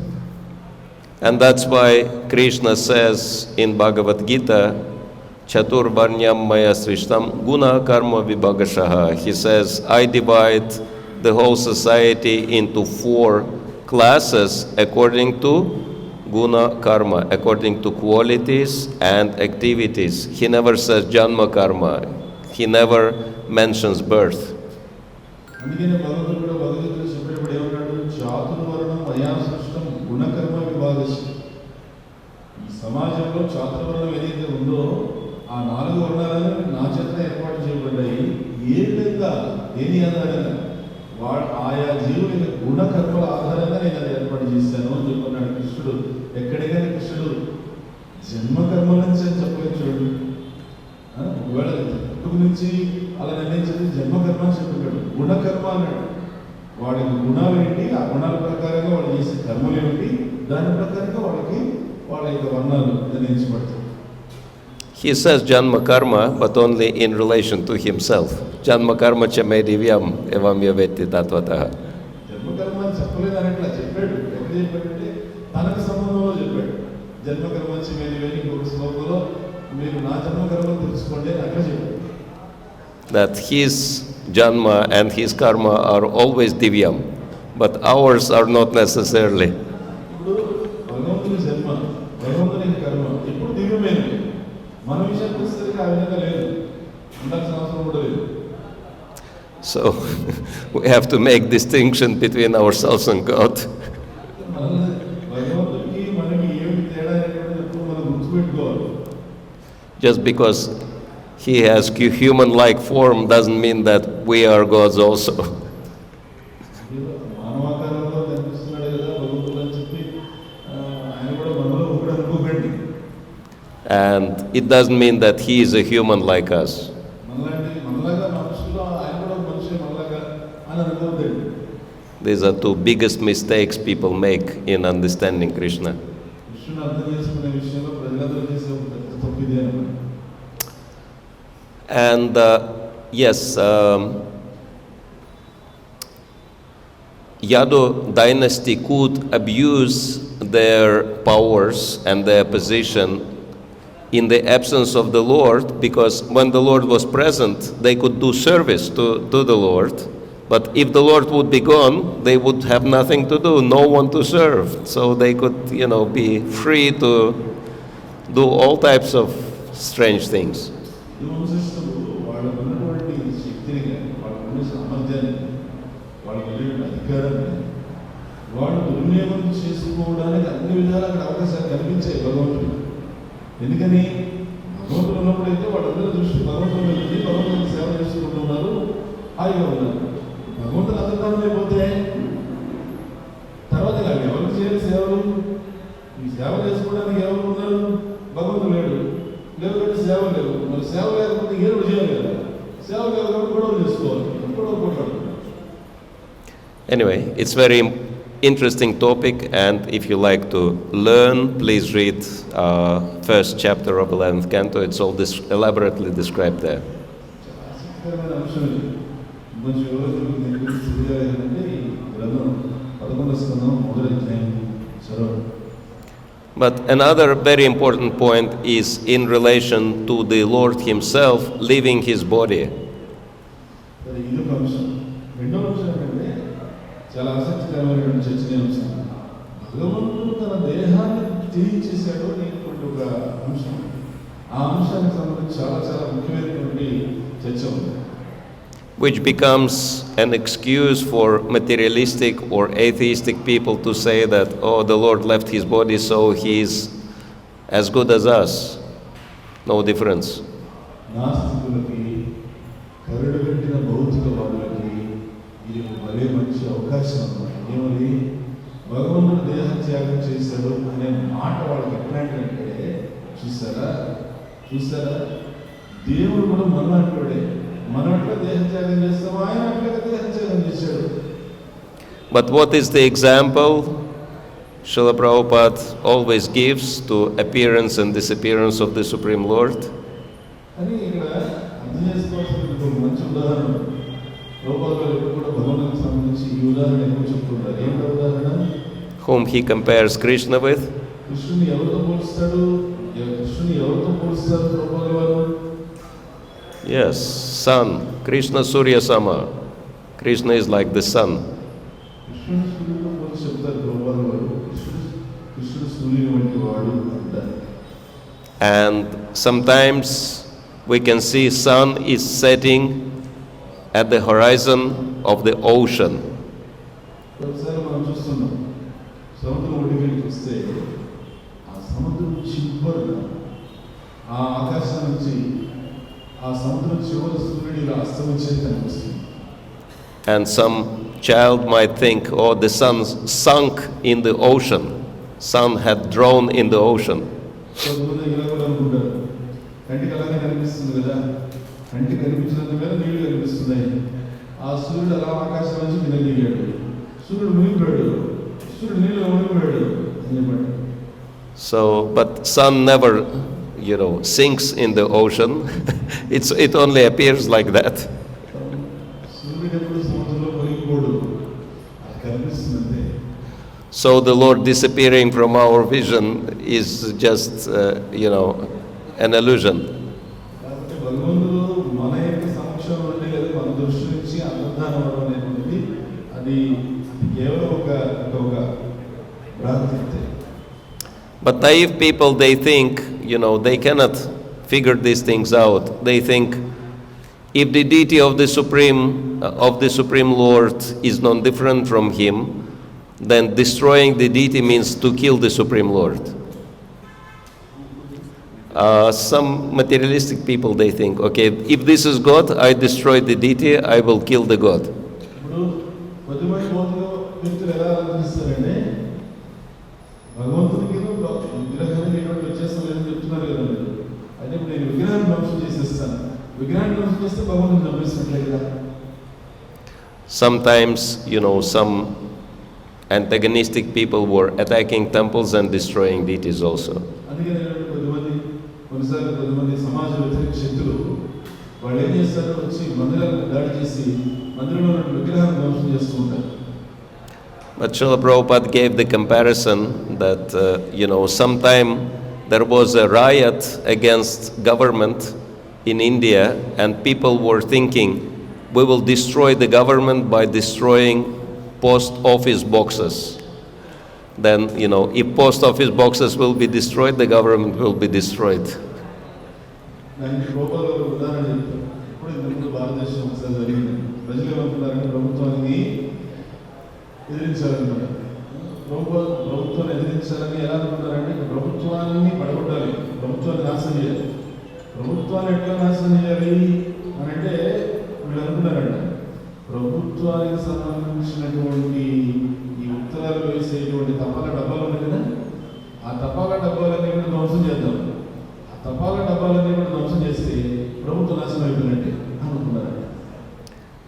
And that's why Krishna says in Bhagavad-gītā, Chaturvarnyam maya srishtam guna-karma vibhagashah. He says, I divide the whole society into 4 classes according to guna-karma, according to qualities and activities. He never says janma-karma. He never mentions birth. అందుకనే భగవంతుడు కూడా భగవద్గీతలో చెప్పేటప్పుడు ఏమన్నాడు, చాతుర్వర్ణం మయా సృష్టం గుణ-కర్మ విభాగశః. ఈ సమాజంలో చాతుర్వర్ణం ఏదైతే ఉందో ఆ 4 వర్ణాలను నా చేత ఏర్పాటు చేయబడ్డాయి. ఏ విధంగా, దేని ఆధారంగా? ఆయా జీవుల గుణ-కర్మల ఆధారంగా నేను అది ఏర్పాటు చేశాను అని చెప్పన్నాడు కృష్ణుడు. ఎక్కడికైనా కృష్ణుడు జన్మకర్మ నుంచి అని చెప్పలేదు చూడండి. ఒకవేళ పుట్టుక నుంచి అలా నిర్ణయించేది జన్మకర్మ అని చెప్పాడు. గుణకర్మ అన్నాడు. వాడికి గుణాలు ఏంటి, ఆ గుణాల ప్రకారంగా వాళ్ళు చేసే కర్మలు ఏమిటి, దాని ప్రకారంగా వాళ్ళ యొక్క వర్ణాలు నిర్ణయించబడతాయి. He says janma karma, but only in relation to himself. Janma karma cha me divyam evam yavetti tatvatah. జన్మ కర్మ అని చెప్పలేదు అన్నట్లా చెప్పాడు. ఎక్కడ చెప్పాడంటే తనకు సంబంధంలో చెప్పాడు. జన్మ కర్మ వచ్చి మేము ఇంకొక శ్లోకంలో మీరు నా జన్మ కర్మను తెలుసుకోండి అని అక్కడ చెప్పాడు. That his janma and his karma are always divyam, but ours are not necessarily. ఇప్పుడు భగవంతుని జన్మ, భగవంతుని కర్మ ఎప్పుడు దివ్యమైనది. మన విషయానికి వచ్చేసరికి ఆ విధంగా లేదు, ఉండాల్సిన అవసరం కూడా లేదు. So we have to make distinction between ourselves and God. భగవంతుడికి మనకి ఏమి తేడా అనేటువంటిది ఎప్పుడు మనం గుర్తుపెట్టుకోవాలి. Just because he has human-like form doesn't mean that we are gods also. మానవాకారంలో కనిపిస్తున్నాడు కదా భగవంతుడు అని చెప్పి ఆయన కూడా మనలో ఒకడు అనుకోకండి. And it doesn't mean that he is a human like us. మనలాగా మనుషులు ఆయన కూడా మనిషి మనలాగా అని అనుకోవద్దండి. These are two biggest mistakes people make in understanding Krishna. కృష్ణుని అర్థం చేసుకునే విషయంలో ప్రజలందరూ చేసే ఒక పెద్ద తప్పు ఇదే అన్నమాట. And yes, Yadu dynasty could abuse their powers and their position in the absence of the Lord, because when the Lord was present, they could do service to the Lord. But if the Lord would be gone, they would have nothing to do, no one to serve. So they could, be free to do all types of strange things. వాళ్ళకు ఉన్నటువంటి శక్తిని కానీ వాళ్ళకు ఉన్న సామర్థ్యాన్ని వాళ్ళకి వెళ్ళిన అధికారాన్ని వాళ్ళు దుర్వినియోగం చేసుకోవడానికి అన్ని విధాలు అక్కడ అవకాశాలు కనిపించాయి భగవంతుడు. ఎందుకని భగవంతుడు ఉన్నప్పుడైతే వాళ్ళందరూ దృష్టి భగవంతుడు వెళ్ళి భగవంతుడికి సేవ చేసుకుంటున్నారు, హాయిగా ఉన్నారు. భగవంతుడు అంతర్ధానం అయిపోతే తర్వాత ఎవరు చేయాలి సేవలు? ఈ సేవ చేసుకోవడానికి ఎవరు ఉన్నారు? భగవంతుడు లేడు, లేవు కాబట్టి సేవ లేవు. మరి సేవ లేకపోతే ఏదో చేయాలి కదా, సేవ లేదు కాబట్టి గొడవలు చేసుకోవాలి, గొడవ కొట్టాలి. Anyway, it's very interesting topic, and if you like to learn, please read first chapter of 11th canto. It's all elaborately described there. ఆసక్తికరమైన అంశం ఇది. కొంచెం ఎవరు తెలియాలంటే ఈ గ్రంథం 11వ స్కంధం మొదటి అధ్యాయం చదవండి. But another very important point is in relation to the Lord himself leaving his body. ఇది ఒక అంశం. రెండవ అంశం ఏంటంటే చాలా ఆసక్తికరమైనటువంటి చర్చనీయాంశం. భగవంతుడు తన దేహాన్ని త్యజించేశాడు అనేటువంటి ఒక అంశం. ఆ అంశానికి సంబంధించి చాలా చాలా ముఖ్యమైనటువంటి చర్చ ఉంది. Which becomes an excuse for materialistic or atheistic people to say that, oh, the Lord left his body, so he is as good as us. No difference. నాస్తికులకి, కరుడుగట్టిన భౌతికవాదులకి ఇది భలే మంచి అవకాశం అన్నమాట. ఏమని భగవంతుడు దేహత్యాగం చేశాడు అనే మాట వాళ్ళకి ఎట్లాంటిదంటే, చూసారా దేవుడు కూడా మనలాంటివాడే. మనం అట్లా దేహత్యాగం చేస్తాం, ఆయన అట్లాగా దేహత్యాగం చేశాడు. But what is the example Srila Prabhupada always gives to appearance and disappearance of the Supreme Lord? అని ఇక్కడ అర్థం చేసుకోవాల్సిన ఒక మంచి ఉదాహరణ. ప్రభుపాద గారు ఎప్పుడు కూడా భగవంతునికి సంబంధించి ఈ ఉదాహరణ ఎక్కువ చెప్తుంటారు. ఏమిటో ఉదాహరణ? Whom he compares Krishna with? కృష్ణుని ఎవరితో పోలుస్తాడు? ప్రభుపాద గారు? Yes, sun. Krishna Surya Sama. Krishna is like the sun. కృష్ణుడు సూర్యుడితో పోల్చి చెప్తారు ప్రభుపాద గారు. కృష్ణుడు సూర్యుని వంటి వాడు అంటారు. And sometimes we can see sun is setting at the horizon of the ocean. ఒకసారి మనం చూస్తున్నాం, సముద్రం ఒడ్డుకి చూస్తే ఆ సముద్రం చివరన ఆ ఆకాశం నుంచి ఆ సముద్రం చివరి సూర్యుడు ఇలా అస్తమించేది కనిపిస్తుంది. And some child might think, oh, the sun sunk in the ocean. Sun had drowned in the ocean. కొంతమంది ఇలా కూడా అనుకుంటారు, కంటికి అలాగే కనిపిస్తుంది కదా, కంటికి కనిపించినంత మీద నీళ్లు కనిపిస్తున్నాయి, ఆ సూర్యుడు అలా ఆకాశం నుంచి కింద దిగాడు, సూర్యుడు మునిగిపోయాడు, సూర్యుడు నీళ్ళు మునిగిపోయాడు అని చెప్పండి. So, but sun never, sinks in the ocean. It only appears like that. సూర్యుడు ఎప్పుడు సముద్రంలో మునిగిపోడు, అది కనిపిస్తుంది అంతే. So the Lord disappearing from our vision is just, an illusion. కాబట్టి భగవంతుడు మన యొక్క సమక్షంలో ఉండి లేదా మన దృష్టిని But naive people, they think, they cannot figure these things out. They think if the deity of the Supreme Lord is non-different from him, then destroying the deity means to kill the Supreme Lord. Some materialistic people, they think, okay, if this is God, I destroy the deity, I will kill the God. Sometimes, some antagonistic people were attacking temples and destroying deities also. But Śrīla Prabhupada gave the comparison that, sometime there was a riot against government in India, and people were thinking, we will destroy the government by destroying post office boxes. Then, if post office boxes will be destroyed, the government will be destroyed. ప్రభుత్వానికి సంబంధించినటువంటి ఈ ఉత్తరాలు వేసేటువంటి తపాలా డబ్బాలు ఉన్నాయి కదా, ఆ తపాలా డబ్బాలన్నీ కూడా ధ్వంసం చేద్దాం. ఆ తపాలా డబ్బాలన్నీ కూడా ధ్వంసం చేస్తే ప్రభుత్వం నాశనం అయిపోయినట్టే అనుకున్నారు.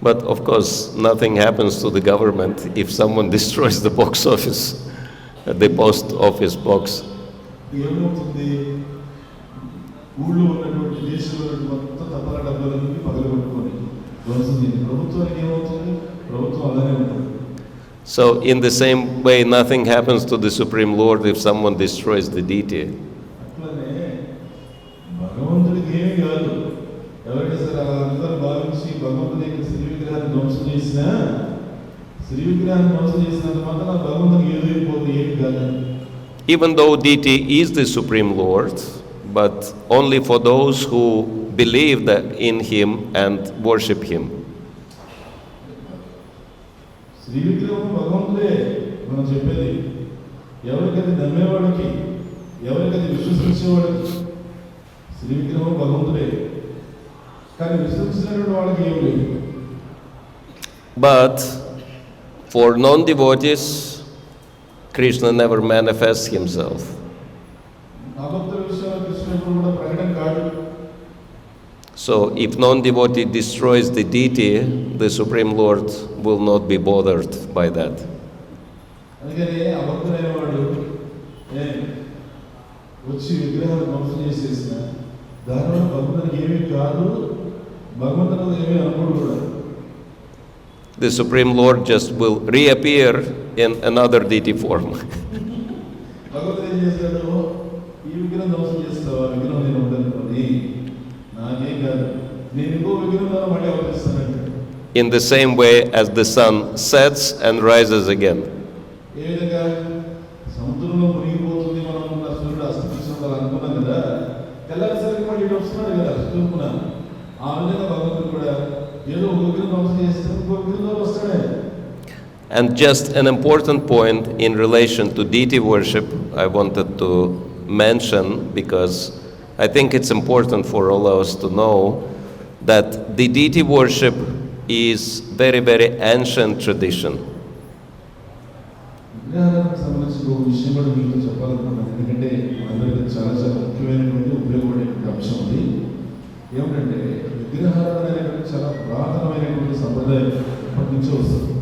But of course, nothing happens to the government if someone destroys the box office, the post office box. ఏమవుతుంది? ఊళ్ళో ఉన్నటువంటి దేశంలో మొత్తం తపాలా డబ్బాలన్నీ పగలగొట్టుకొని ధ్వంసం చేయండి. ప్రభుత్వానికి ఏమవుతుంది? ప్రభుత్వం అలానే ఉంటుంది. So in the same way, nothing happens to the Supreme Lord if someone destroys the deity. అట్లనే భగవంతుడికి ఏమి కాదు. ఎవరైతే సరే అందరూ భావించి భగవంతుని యొక్క శ్రీ విగ్రహాన్ని ధ్వంసం చేసినా, శ్రీ విగ్రహాన్ని ధ్వంసం చేసినంత మాత్రం భగవంతునికి ఏదైపోతుంది, ఏమి కాదు. Even though deity is the Supreme Lord, but only for those who believe that in him and worship him. Shri విగ్రహం భగవంతుడే మనం చెప్పేది. ఎవరికైతే నమ్మేవాడికి, ఎవరికైతే విశ్వసించేవాడికి శ్రీ విగ్రహం భగవంతుడే. కానీ విశ్వసించినటువంటి వాళ్ళకి ఏమి లేదు. But for non-devotees, Krishna never manifests himself. భగవంతుడి విషయంలో కృష్ణుడు కూడా ప్రకటన కాడు. So if non-devotee destroys the deity, the Supreme Lord will not be bothered by that. అందుకని అభక్తుడైన వాడు వచ్చి విగ్రహాన్ని ధ్వంసం చేసేసిన దానివల్ల భగవంతునికి ఏమీ కాదు, భగవంతుడు ఏమీ అనుకోడు కూడా. The Supreme Lord just will reappear in another deity form. భగవంతుడు ఏం చేస్తాడు? ఈ విగ్రహం ధ్వంసం చేస్తావా? విగ్రహం నేను ఉండనుకోని నాకేం కాదు, నేను ఇంకో విగ్రహం ద్వారా మళ్ళీ అవతరిస్తానంటే. In the same way as the sun sets and rises again. ఏ విధంగా సముద్రంలో మునిగిపోతుంది మనం సూర్యుడు అస్తమించినప్పుడు అనుకున్నాం కదా, తెల్లారిసరికి మళ్ళీ ఇటు వస్తున్నాడు కదా చూపుకున్నాను. ఆ విధంగా భగవంతుడు కూడా ఏదో ఒక విగ్రహం ధ్వంసం చేస్తే ఇంకో విగ్రహం వస్తాడే. And just an important point in relation to deity worship I wanted to mention, because I think it's important for all of us to know that the deity worship is very, very ancient tradition. విగ్రహాలకు సంబంధించిన ఒక విషయం కూడా మీతో చెప్పాలనుకున్నాను. ఎందుకంటే అందరికీ చాలా చాలా ముఖ్యమైనటువంటి ఉపయోగపడేటువంటి అంశం ఉంది. ఏమిటంటే విగ్రహాలు అనేటువంటి చాలా పురాతనమైనటువంటి సంప్రదాయం ఎప్పటి నుంచో వస్తుంది.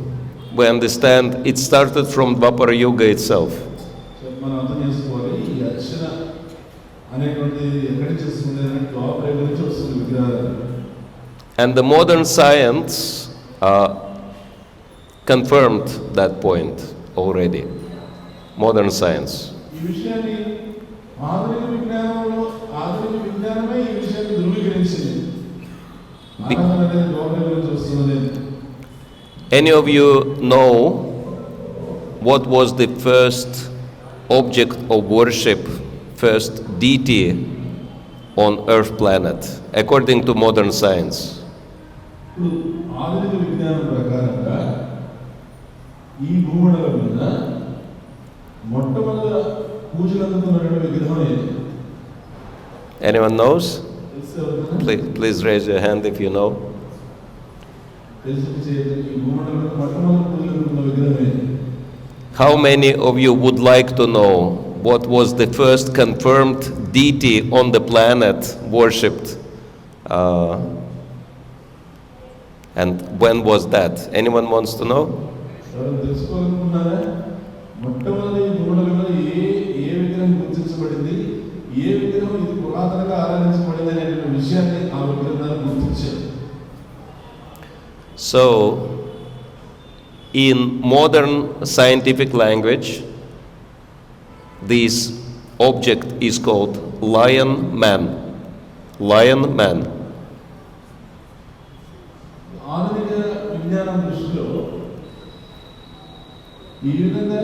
We understand it started from Dvapara Yuga itself. మనం అర్థం చేసుకోవాలి, ఈ అర్చన అనేటువంటిది ఎక్కడి నుంచి వస్తుంది అంటే ద్వాపర యుగం నుంచి వస్తుంది విగ్రహాలు. And the modern science confirmed that point already. Modern science. ఈ విషయాన్ని ఆధునిక విజ్ఞానమే ఈ విషయాన్ని ధృవీకరించింది. ఆరాధన అనేది ద్వాపర యుగం నుంచి వస్తున్నది. Any of you know what was the first object of worship, first deity on earth planet, according to modern science. ఇప్పుడు ఆధునిక విజ్ఞానం ప్రకారంగా ఈ భూమండలం మీద మొట్టమొదట పూజలు అందుతున్నటువంటి విగ్రహం ఏది? Anyone knows? Please raise your hand if you know. ఈ భూమండలం మీద మొట్టమొదటి పూజలు అందుతున్న విగ్రహం ఏది? How many of you would like to know what was the first confirmed deity on the planet worshipped? And when was that? Anyone wants to know? ఎవరు తెలుసుకోవాలనుకున్నారా? మొట్టమొదటి ఈ భూమండలంలో ఏ విగ్రహం గుర్తించబడింది, ఏ విగ్రహం ఇది పురాతనంగా ఆరాధించబడింది అనే విషయాన్ని ఆ విగ్రహాలు గుర్తించారు. So, in modern scientific language, this object is called lion man. Lion man. ఆధునిక విజ్ఞానం దృష్టిలో ఈ విధంగా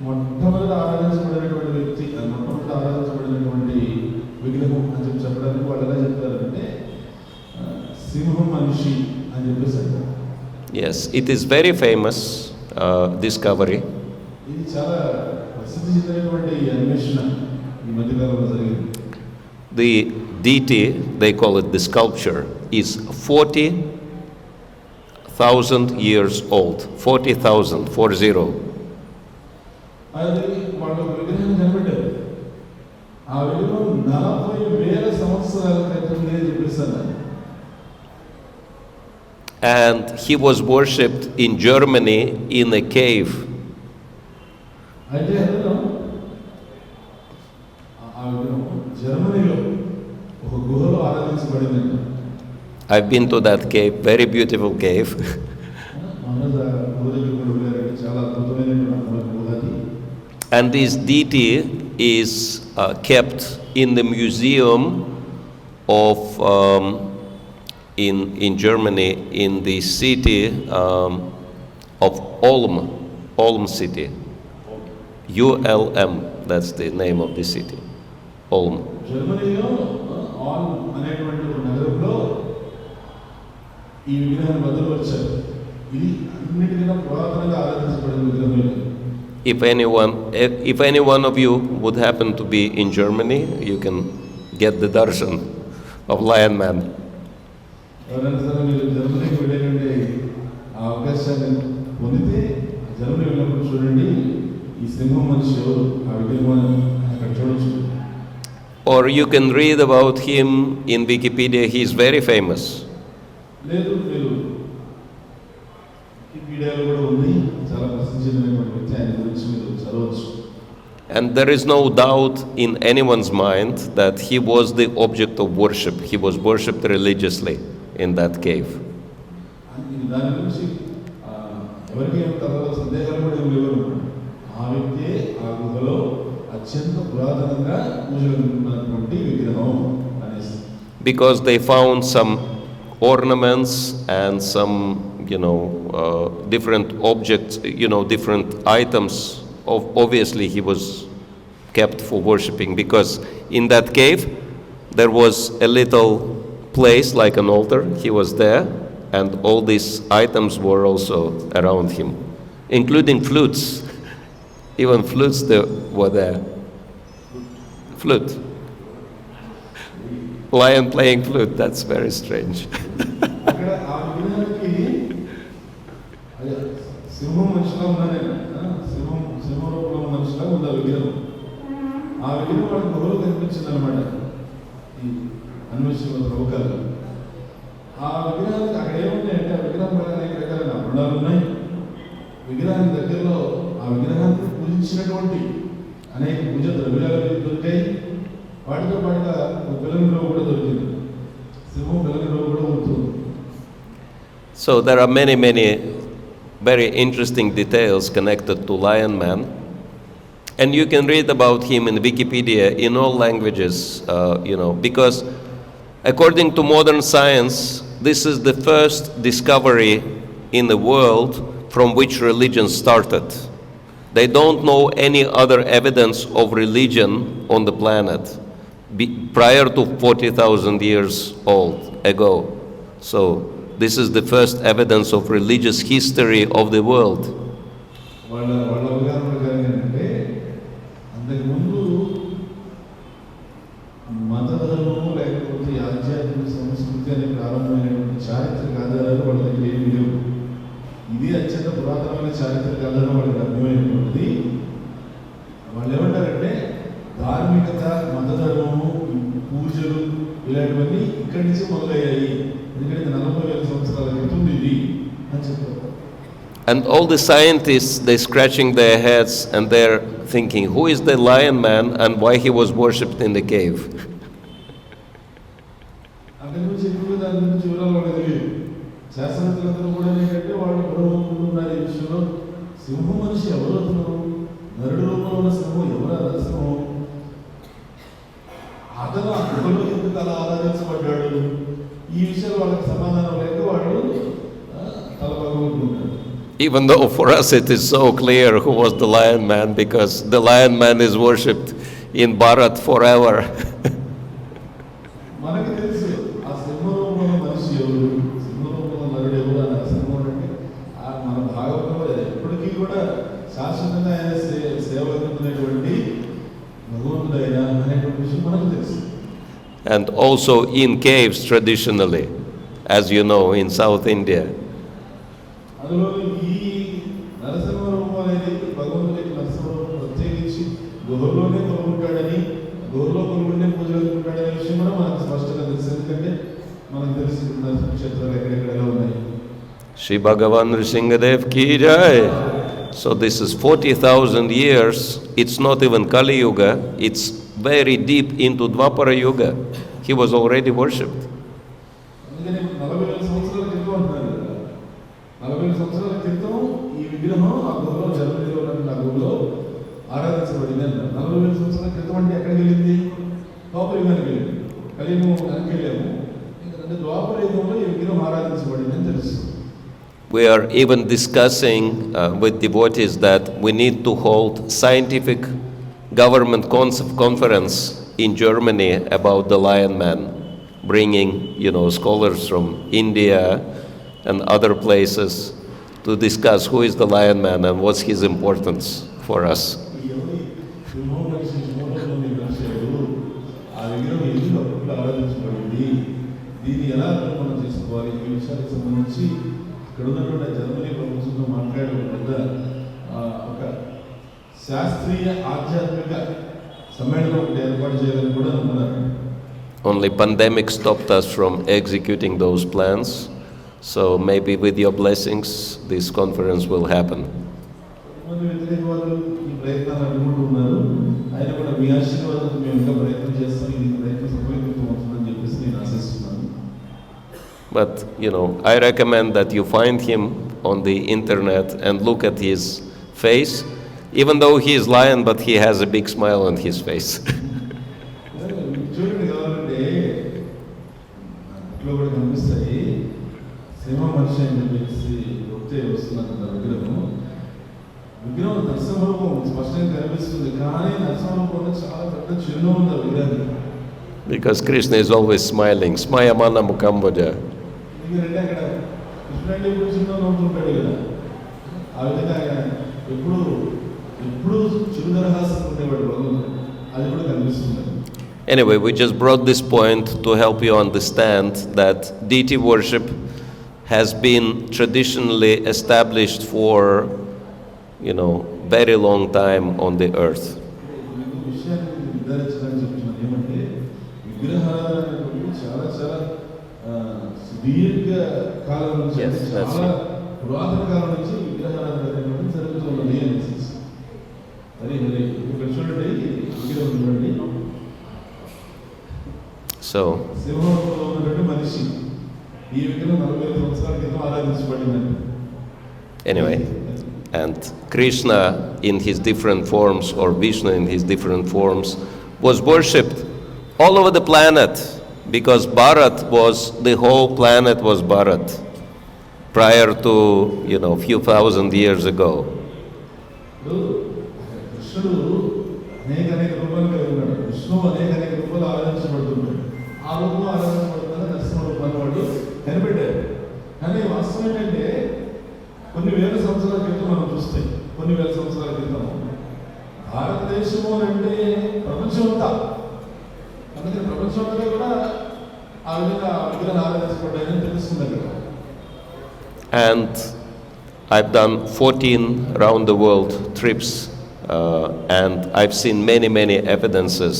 మొట్టమొదటి ఆరాధించబడినటువంటి వ్యక్తి, మొట్టమొదటి ఆరాధించబడినటువంటి విగ్రహం అని చెప్పడానికి వాళ్ళు ఎలా చెప్తారంటే సింహం మనిషి అని చెప్పేసి అంటారు. Yes, it is very famous discovery. ఇది చాలా ప్రసిద్ధి చెందినటువంటి అన్వేషణ ఈ మధ్యకాలంలో జరిగింది. The deity, they call it the sculpture, is 40,000 years old. 40,000, 40. అది వాళ్ళు విగ్రహం కనిపెట్టారు. ఆ విగ్రహం 40,000 సంవత్సరాల క్రితం చెప్పేసారు. And he was worshipped in Germany in a cave. అయితే ఆ విగ్రహం జర్మనీలో ఒక గుహలో ఆరాధించబడింది. I've been to that cave, very beautiful cave. And this deity is kept in the museum of in Germany, in the city of Ulm city. ULM, that's the name of the city. Ulm. జర్మనీలో ఆల్మ్ అనేటువంటి ఒక నగరంలో ఈ విగ్రహాన్ని భద్రపరిచారు. ఇది అన్నిటికన్నా పురాతనంగా ఆరాధించబడిన విగ్రహం. If any one of you would happen to be in Germany, you can get the darshan of Lion Man. ఎవరైనా సరే మీరు జర్మనీకి వెళ్ళేటువంటి ఆ అవకాశాన్ని పొందితే జర్మనీ వెళ్ళినప్పుడు చూడండి ఈ సింహం మనిషి ఎవరు, ఆ విగ్రహాన్ని అక్కడ చూడొచ్చు. Or you can read about him in Wikipedia. He is very famous. లేదు మీరు వికీపీడియాలో కూడా ఉంది, చాలా ప్రసిద్ధి చెందినటువంటి వ్యక్తి, ఆయన గురించి మీరు చదవచ్చు. And there is no doubt in anyone's mind that he was the object of worship. He was worshipped religiously in that cave. దాని గురించి ఎవరికి ఏం తర్వాత సందేహాలు కూడా ఏం లేవు. ఆ వ్యక్తి ఆ గుహలో అత్యంత పురాతనంగా పూజలు అందుకున్నటువంటి విగ్రహం అనేసి. Because they found some ornaments and some, different objects, different items. Obviously, he was kept for worshipping, because in that cave there was a little place like an altar. He was there, and all these items were also around him, including flutes. Even flutes were there. Flute. Lion playing flute, that's very strange. అక్కడ ఆ విగ్రహానికి సింహం మనిషిగా ఉన్నానే, సింహ రూపంలో మనిషిగా ఉంది ఆ విగ్రహం. ఆ విగ్రహం వాళ్ళ గుహలో కనిపించింది అనమాట ఈ అన్వేషణ ప్రముఖాలు. ఆ విగ్రహానికి అక్కడ ఏమున్నాయంటే ఆ విగ్రహం పైన అనేక రకాల నమూనాలు ఉన్నాయి. విగ్రహానికి దగ్గరలో ఆ విగ్రహాన్ని పూజించినటువంటి అనేక పూజ ద్రవ్యాలు దొరికాయి. వాటితో పాటుగా ఒక పిల్లల కూడా దొరికింది. సింహం పిల్లల కూడా ఉంటుంది. So there are many very interesting details connected to Lion Man, and you can read about him in Wikipedia in all languages, because according to modern science, this is the first discovery in the world from which religion started. They don't know any other evidence of religion on the planet prior to 40,000 years ago. So this is the first evidence of religious history of the world. ఇది అత్యంత పురాతనమైన చారిత్రక ఆధారం వాళ్ళకి అర్థమైనటువంటిది. వాళ్ళు ఏమంటారంటే ధార్మికత, మతధర్మము, పూజలు ఇలాంటివన్నీ ఇక్కడి నుంచి మొదలయ్యాయి, ఎందుకంటే 40,000 సంవత్సరాల క్రితం ఇది అని చెప్తారు. And all the scientists, they're scratching their heads and they're thinking, who is the lion man and why he was worshipped in the cave? అక్కడి నుంచి ఎక్కువ దాని గురించి వివరాలు వాళ్ళకి తెలియదు. శాస్త్రవేత్తలందరూ కూడా ఏంటంటే వాళ్ళు బ్రహ్మములు ఉన్నారు ఈ విషయంలో. సింహం మనిషి ఎవరు అవుతున్నారు, నరుడు రూపంలో ఉన్న సింహం ఎవరు సింహం, అతను ఆ గుహలో ఎందుకు అలా ఆరాధించబడ్డాడు, ఈ విషయాలు వాళ్ళకి సమాధానం లేక వాళ్ళు తలపగొట్టుకుంటారు. Even though for us it is so clear who was the lion man, because the lion man is worshipped in Bharat forever. మనకి తెలుసు ఆ సింహరూపంలో మనిషి ఎవరు, సింహరూపంలో నరుడు ఎవరు అని. సింహం అంటే మన భాగవతంలో ఎప్పటికీ కూడా శాశ్వతంగా ఆయన సేవకున్నటువంటి భగవంతుడైన అనేటువంటి విషయం మనకు తెలుసు. And also in caves traditionally, as you know, in South India. అందులో ఈ నరసింహరూపం అనేది భగవంతుడికి నరసింహరూపం ప్రత్యేకించి గుహలోనే కొనుక్కుంటాడని, గుహలో కొనుక్కుంటే పూజలు ఉంటాడనే విషయం కూడా మనకు స్పష్టంగా తెలుసు. ఎందుకంటే మనకు తెలిసి నరసింహక్షేత్రాలు ఎక్కడెక్కడ ఉన్నాయి. Shri Bhagavan Nrsimhadev ki jai. So this is 40,000 years. It's not even Kali Yuga. It's very deep into Dvapara Yuga. He was already worshipped. అందుకని 40,000 సంవత్సరాల క్రితం అంటున్నారు. 40,000 సంవత్సరాల క్రితం ఈ విగ్రహం ఆ గుహలో జర్మనీలో ఉన్న ఆ గుహలో ఆరాధించబడింది అంటారు. 40,000 సంవత్సరాల క్రితం అంటే ఎక్కడికి వెళ్ళింది? ద్వాపర యుగానికి వెళ్ళింది. కలియుగం వెనక్కి వెళ్ళాము. ఎందుకంటే ద్వాపర యుగంలో ఈ విగ్రహం ఆరాధించబడింది అని తెలుస్తుంది. We are even discussing with devotees that we need to hold scientific government conference in Germany about the lion man, bringing, scholars from India and other places to discuss who is the lion man and what's his importance for us. దీన్ని ఎలా మనం చేసుకోవాలి, ఈ విషయానికి సంబంధించి ఇక్కడ ఉన్నటువంటి Germany ప్రభుత్వంతో మాట్లాడే ఒక శాస్త్రీయ ఆధ్యాత్మిక సమ్మేళనం ఒకటి ఏర్పాటు చేయాలని కూడా అనుకున్నారు. Only pandemic stopped us from executing those plans, so maybe with your blessings this conference will happen. వ్యతిరేకవాదులు ఈ ప్రయత్నాలు అనుకుంటున్నారు. ఆయన కూడా మీ ఆశీర్వాదంతో మేము ఇంకా ప్రయత్నం చేస్తాం, ఇది ప్రయత్నం సఫలీకృతం అవుతుందని చెప్పేసి నేను ఆశిస్తున్నాను. But, I recommend that you find him on the internet and look at his face, even though he is lion, but he has a big smile on his face. చూడండి, కావాలంటే ఇంట్లో కూడా కనిపిస్తాయి. సింహ మనిషి అని చెప్పేసి వస్తే వస్తున్నది విగ్రహం నరసింహరూపం స్పష్టంగా కనిపిస్తుంది, కానీ నరసింహరూపంలో చాలా పెద్ద చిరునవ్వు ఉంది ఆ విగ్రహం. Because Krishna is always smiling. Smayamana Mukamboja. ఎందుకంటే అక్కడ కృష్ణుడు ఎప్పుడు చిరునవ్వు నవ్వుతుంటాడు కదా, ఆ విధంగా ఆయన ఎప్పుడు చిరుదరహాసం ఉండేవాడు భగవంతుడు, అది కూడా కనిపిస్తుంది. Anyway, we just brought this point to help you understand that deity worship has been traditionally established for, very long time on the earth. Yes, that's it. So, anyway, and Krishna in his different forms, or Vishnu in his different forms, was worshipped all over the planet, because the whole planet was Bharat prior to, few thousand years ago. ఇప్పుడు కృష్ణుడు అనేక రూపాలు కలిగి ఉన్నాడు. విష్ణువు అనేక రూపాలు ఆరాధించబడుతున్నాడు. ఆ రూపంలో ఆరాధించబడుతున్న నరసింహ రూపాన్ని వాడు కనిపెట్టారు. కానీ వాస్తవం ఏంటంటే కొన్ని వేల సంవత్సరాల క్రితం మనం చూస్తే, కొన్ని వేల సంవత్సరాల క్రితం భారతదేశము అంటే ప్రపంచం అంతా, అందుకని ప్రపంచం అంతా కూడా ఆ విధంగా విగ్రహాలు ఆరాధించబడ్డాయని తెలుస్తుంది అక్కడ. And I've done 14 round the world trips, and I've seen many evidences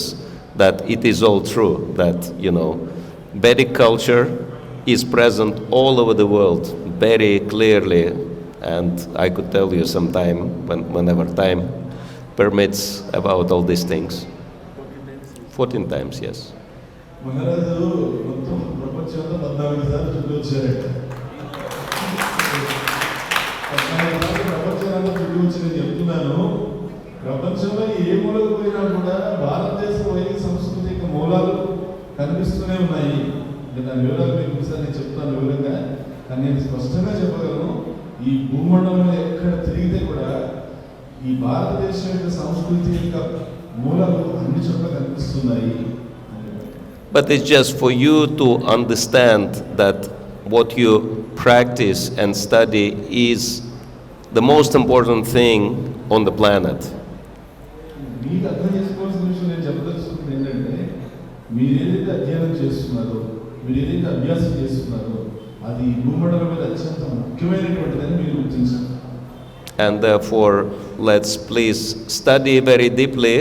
that it is all true, that, Vedic culture is present all over the world very clearly, and I could tell you sometime, whenever time permits, about all these things. 14 times, yes. మహారాజు మొత్తం ప్రపంచంలో 14 సార్లు చుట్టూ వచ్చారట. 14 సార్లు ప్రపంచాన్ని చుట్టూ వచ్చి నేను చెప్తున్నాను, ప్రపంచంలో ఏ మూలకు పోయినా కూడా భారతదేశ వైదిక సంస్కృతి యొక్క మూలాలు కనిపిస్తూనే ఉన్నాయి. దాని వివరాలు మీకు ఒకసారి నేను చెప్తాను వివరంగా. కానీ నేను స్పష్టంగా చెప్పగలను, ఈ భూమండలంలో ఎక్కడ తిరిగితే కూడా ఈ భారతదేశం యొక్క సంస్కృతి యొక్క మూలాలు అన్ని చోట్ల కనిపిస్తున్నాయి. But it's just for you to understand that what you practice and study is the most important thing on the planet. మీరు అర్థం చేసుకోవాల్సిన విషయం నేను చెప్పదలుచుకుంది ఏంటంటే, మీరు ఏదైతే అధ్యయనం చేస్తున్నారో, మీరు ఏదైతే అభ్యాసం చేస్తున్నారో, అది భూమండలం మీద అత్యంత ముఖ్యమైనటువంటిదని మీరు గుర్తించాలి. And therefore, let's please study very deeply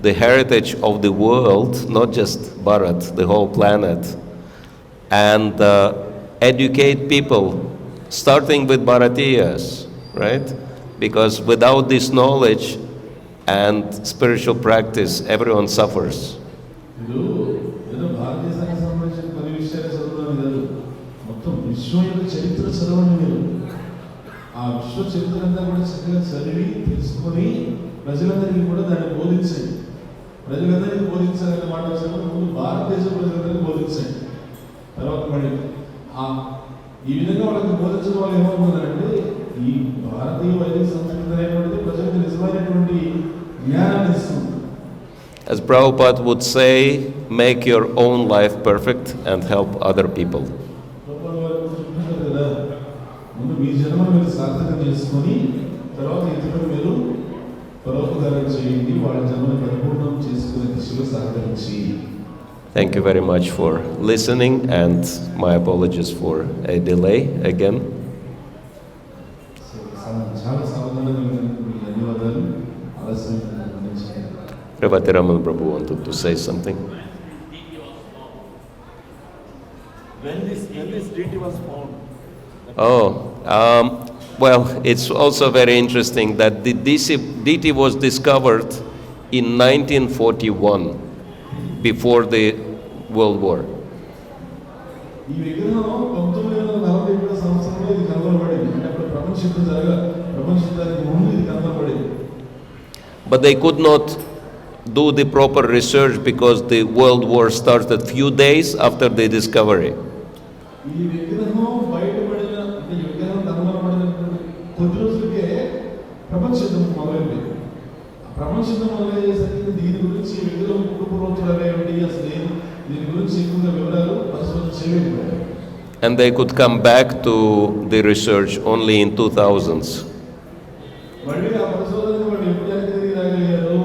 the heritage of the world, not just Bharat, the whole planet, and educate people, starting with Bharatiyas, right? Because without this knowledge and spiritual practice, everyone suffers. విశ్వం యొక్క చరిత్ర చదవండి. మీరు ఆ విశ్వ చరిత్ర అంతా కూడా చక్కగా చదివి తెలుసుకొని ప్రజలందరికీ కూడా దాన్ని బోధించండి. ప్రజలందరికీ బోధించాలనే మాట వచ్చినప్పుడు ముందు భారతదేశ ప్రజలందరికీ బోధించండి. తర్వాత మళ్ళీ ఈ విధంగా వాళ్ళకి బోధించడం వల్ల ఏమవుతుందంటే, ఈ భారతీయ వైదిక సంస్కృతి అనేటువంటిది ప్రజలకు నిజమైనటువంటి జ్ఞానాన్ని ఇస్తుంది. As Prabhupada would say, make your own life perfect and help other people. ముందు మీ జన్మను మీరు సార్థకం చేసుకొని తర్వాత ఇతరులకు మీరు పరోపకారం చేయండి, వాళ్ళ జన్మను పరిపూర్ణం చేసుకునే దిశలో సహకరించి. Thank you very much for listening, and my apologies for a delay again. చాలా సావధానంగా మీకు ధన్యవాదాలు. ఆలస్యం Ravati Raman Prabhu wanted to say something. When this deity was found? Well, it's also very interesting that the deity was discovered in 1941, before the World War. ఈ విగ్రహం 1941 సంవత్సరంలో ఇది కనుగొనబడింది. అంటే అప్పుడు ప్రపంచ యుద్ధానికి ముందు ఇది కనుగొనబడింది. But they could not do the proper research because the World War started few days after the discovery. ఈ విగ్రహం బయటపడిన, అంటే ఈ విగ్రహం కనుగొనబడినటువంటి కొద్ది రోజులకే ప్రపంచ యుద్ధం మొదలైంది. ప్రపంచ యుద్ధం మొదలయ్యేసరికి దీని గురించి విగ్రహం పుట్టుపూర్వోత్తరాలు ఏమిటి, అసలు దీని గురించి ఎక్కువగా వివరాలు పరిశోధన చేయలేకపోయారు. And they could come back to the research only in 2000s. మళ్ళీ ఆ పరిశోధనకు వాళ్ళు ఎప్పుడు తిరిగి రాగలిగారు?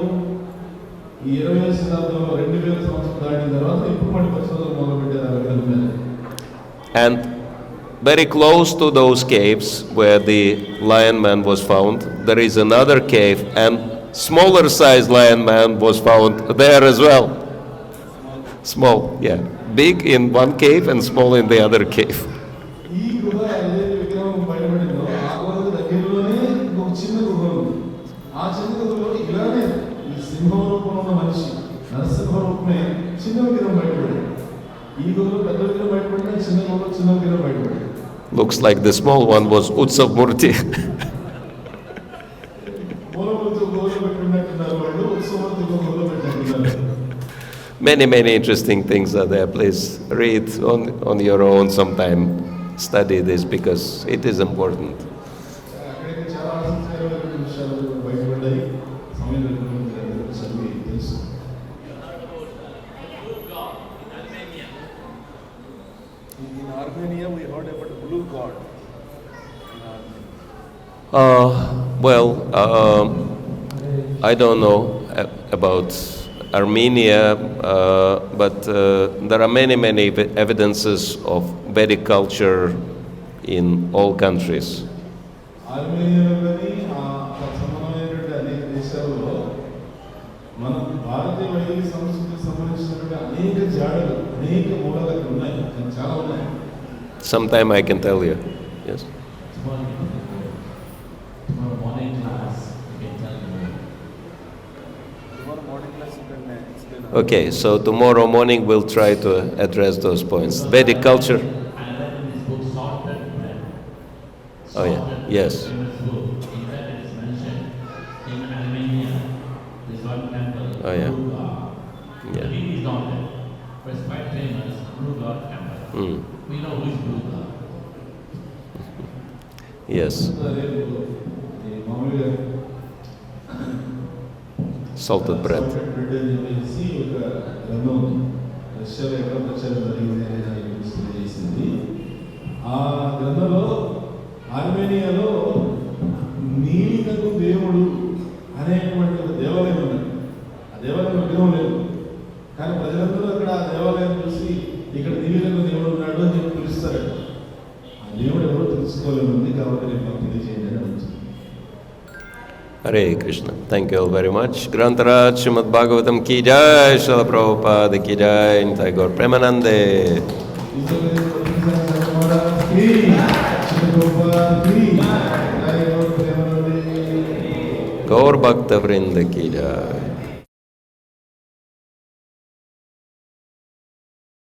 ఈ 20వ శతాబ్దంలో 2000 సంవత్సరం దాటిన తర్వాత ఇప్పుడు మళ్ళీ పరిశోధన మొదలుపెట్టారు ఆ విగ్రహం మీద. And very close to those caves where the lion man was found, there is another cave, and smaller size lion man was found there as well. Small, yeah. Big in one cave and small in the other cave. ఈ గుహ ఏదైతే విగ్రహం బయటపడిందో ఆ గుహకు దగ్గరలోనే ఇంకొక చిన్న గుహ ఉంది. ఆ చిన్న గుహలో ఇలానే ఈ సింహం రూపంలో ఉన్న మనిషి, నరసింహ రూపమే చిన్న విగ్రహం బయటపడింది. ఈ గుహలో పెద్ద విగ్రహం బయటపడిన చిన్న గుహలో చిన్న విగ్రహం బయటపడింది. Looks like the small one was Utsav Murti. మూలమూర్తి గుహలో పెట్టినట్టున్నారు వాళ్ళు, ఉత్సవమూర్తి గుహలో పెట్టినట్టున్నారు. Many interesting things are there. Please read on your own sometime. Study this because it is important. అక్కడికి చాలా ఆసక్తికరమైన విషయాలు Armenia, we heard about blue god. I don't know about Armenia, but there are many evidences of Vedic culture in all countries. ఆర్మేనియాలోని సమానమైనటువంటి అనేక దేశాలలో మన భారతీయ వైదిక సంస్కృతికి సంబంధించినటువంటి అనేక జాడలు అనేక మూలాలు అక్కడ ఉన్నాయి, చాలా ఉన్నాయి. Sometime I can tell you. Yes. Tomorrow morning class, you can tell me. Tomorrow morning class you can explain. Okay, so tomorrow morning we'll try to address those points. Vedic culture. I read in this book, Salted Bread. Oh yeah. Yes. Famous book. In that it is mentioned in Armenia, there is one temple, Oh, yeah. Blue God. Yeah. The name is not there, but it's quite famous, Blue God temple. We know who is Blue God. Yes. రేపు ఈ మామూలుగా Salted bread. Bread అని చెప్పేసి ఒక గ్రంథం ఉంది. రష్యాలో ఎక్కడ ప్రచారం జరిగింది అనే దాని గురించి తెలియజేసింది. ఆ గ్రంథంలో ఆర్మేనియాలో నీలికకు దేవుడు అనేటువంటి ఒక దేవాలయం ఉన్నది. ఆ దేవాలయం విగ్రహం లేదు, కానీ ప్రజలందరూ అక్కడ ఆ దేవాలయం చూసి ఇక్కడ నీలికకు దేవుడు ఉన్నాడు అని చెప్పి పిలుస్తారు. ఆ దేవుడు ఎవరో తెలుసుకోవాలని కాబట్టి నేను మాకు తెలియజేయండి అని అడుగుతున్నాను. Hare Krishna. Thank you all very much. Grantaraj Srimad Bhagavatam ki jai, Śrīla Prabhupada ki jai, Nitai Gaur Premanande. Gaur Bhakta Vrinda ki jai.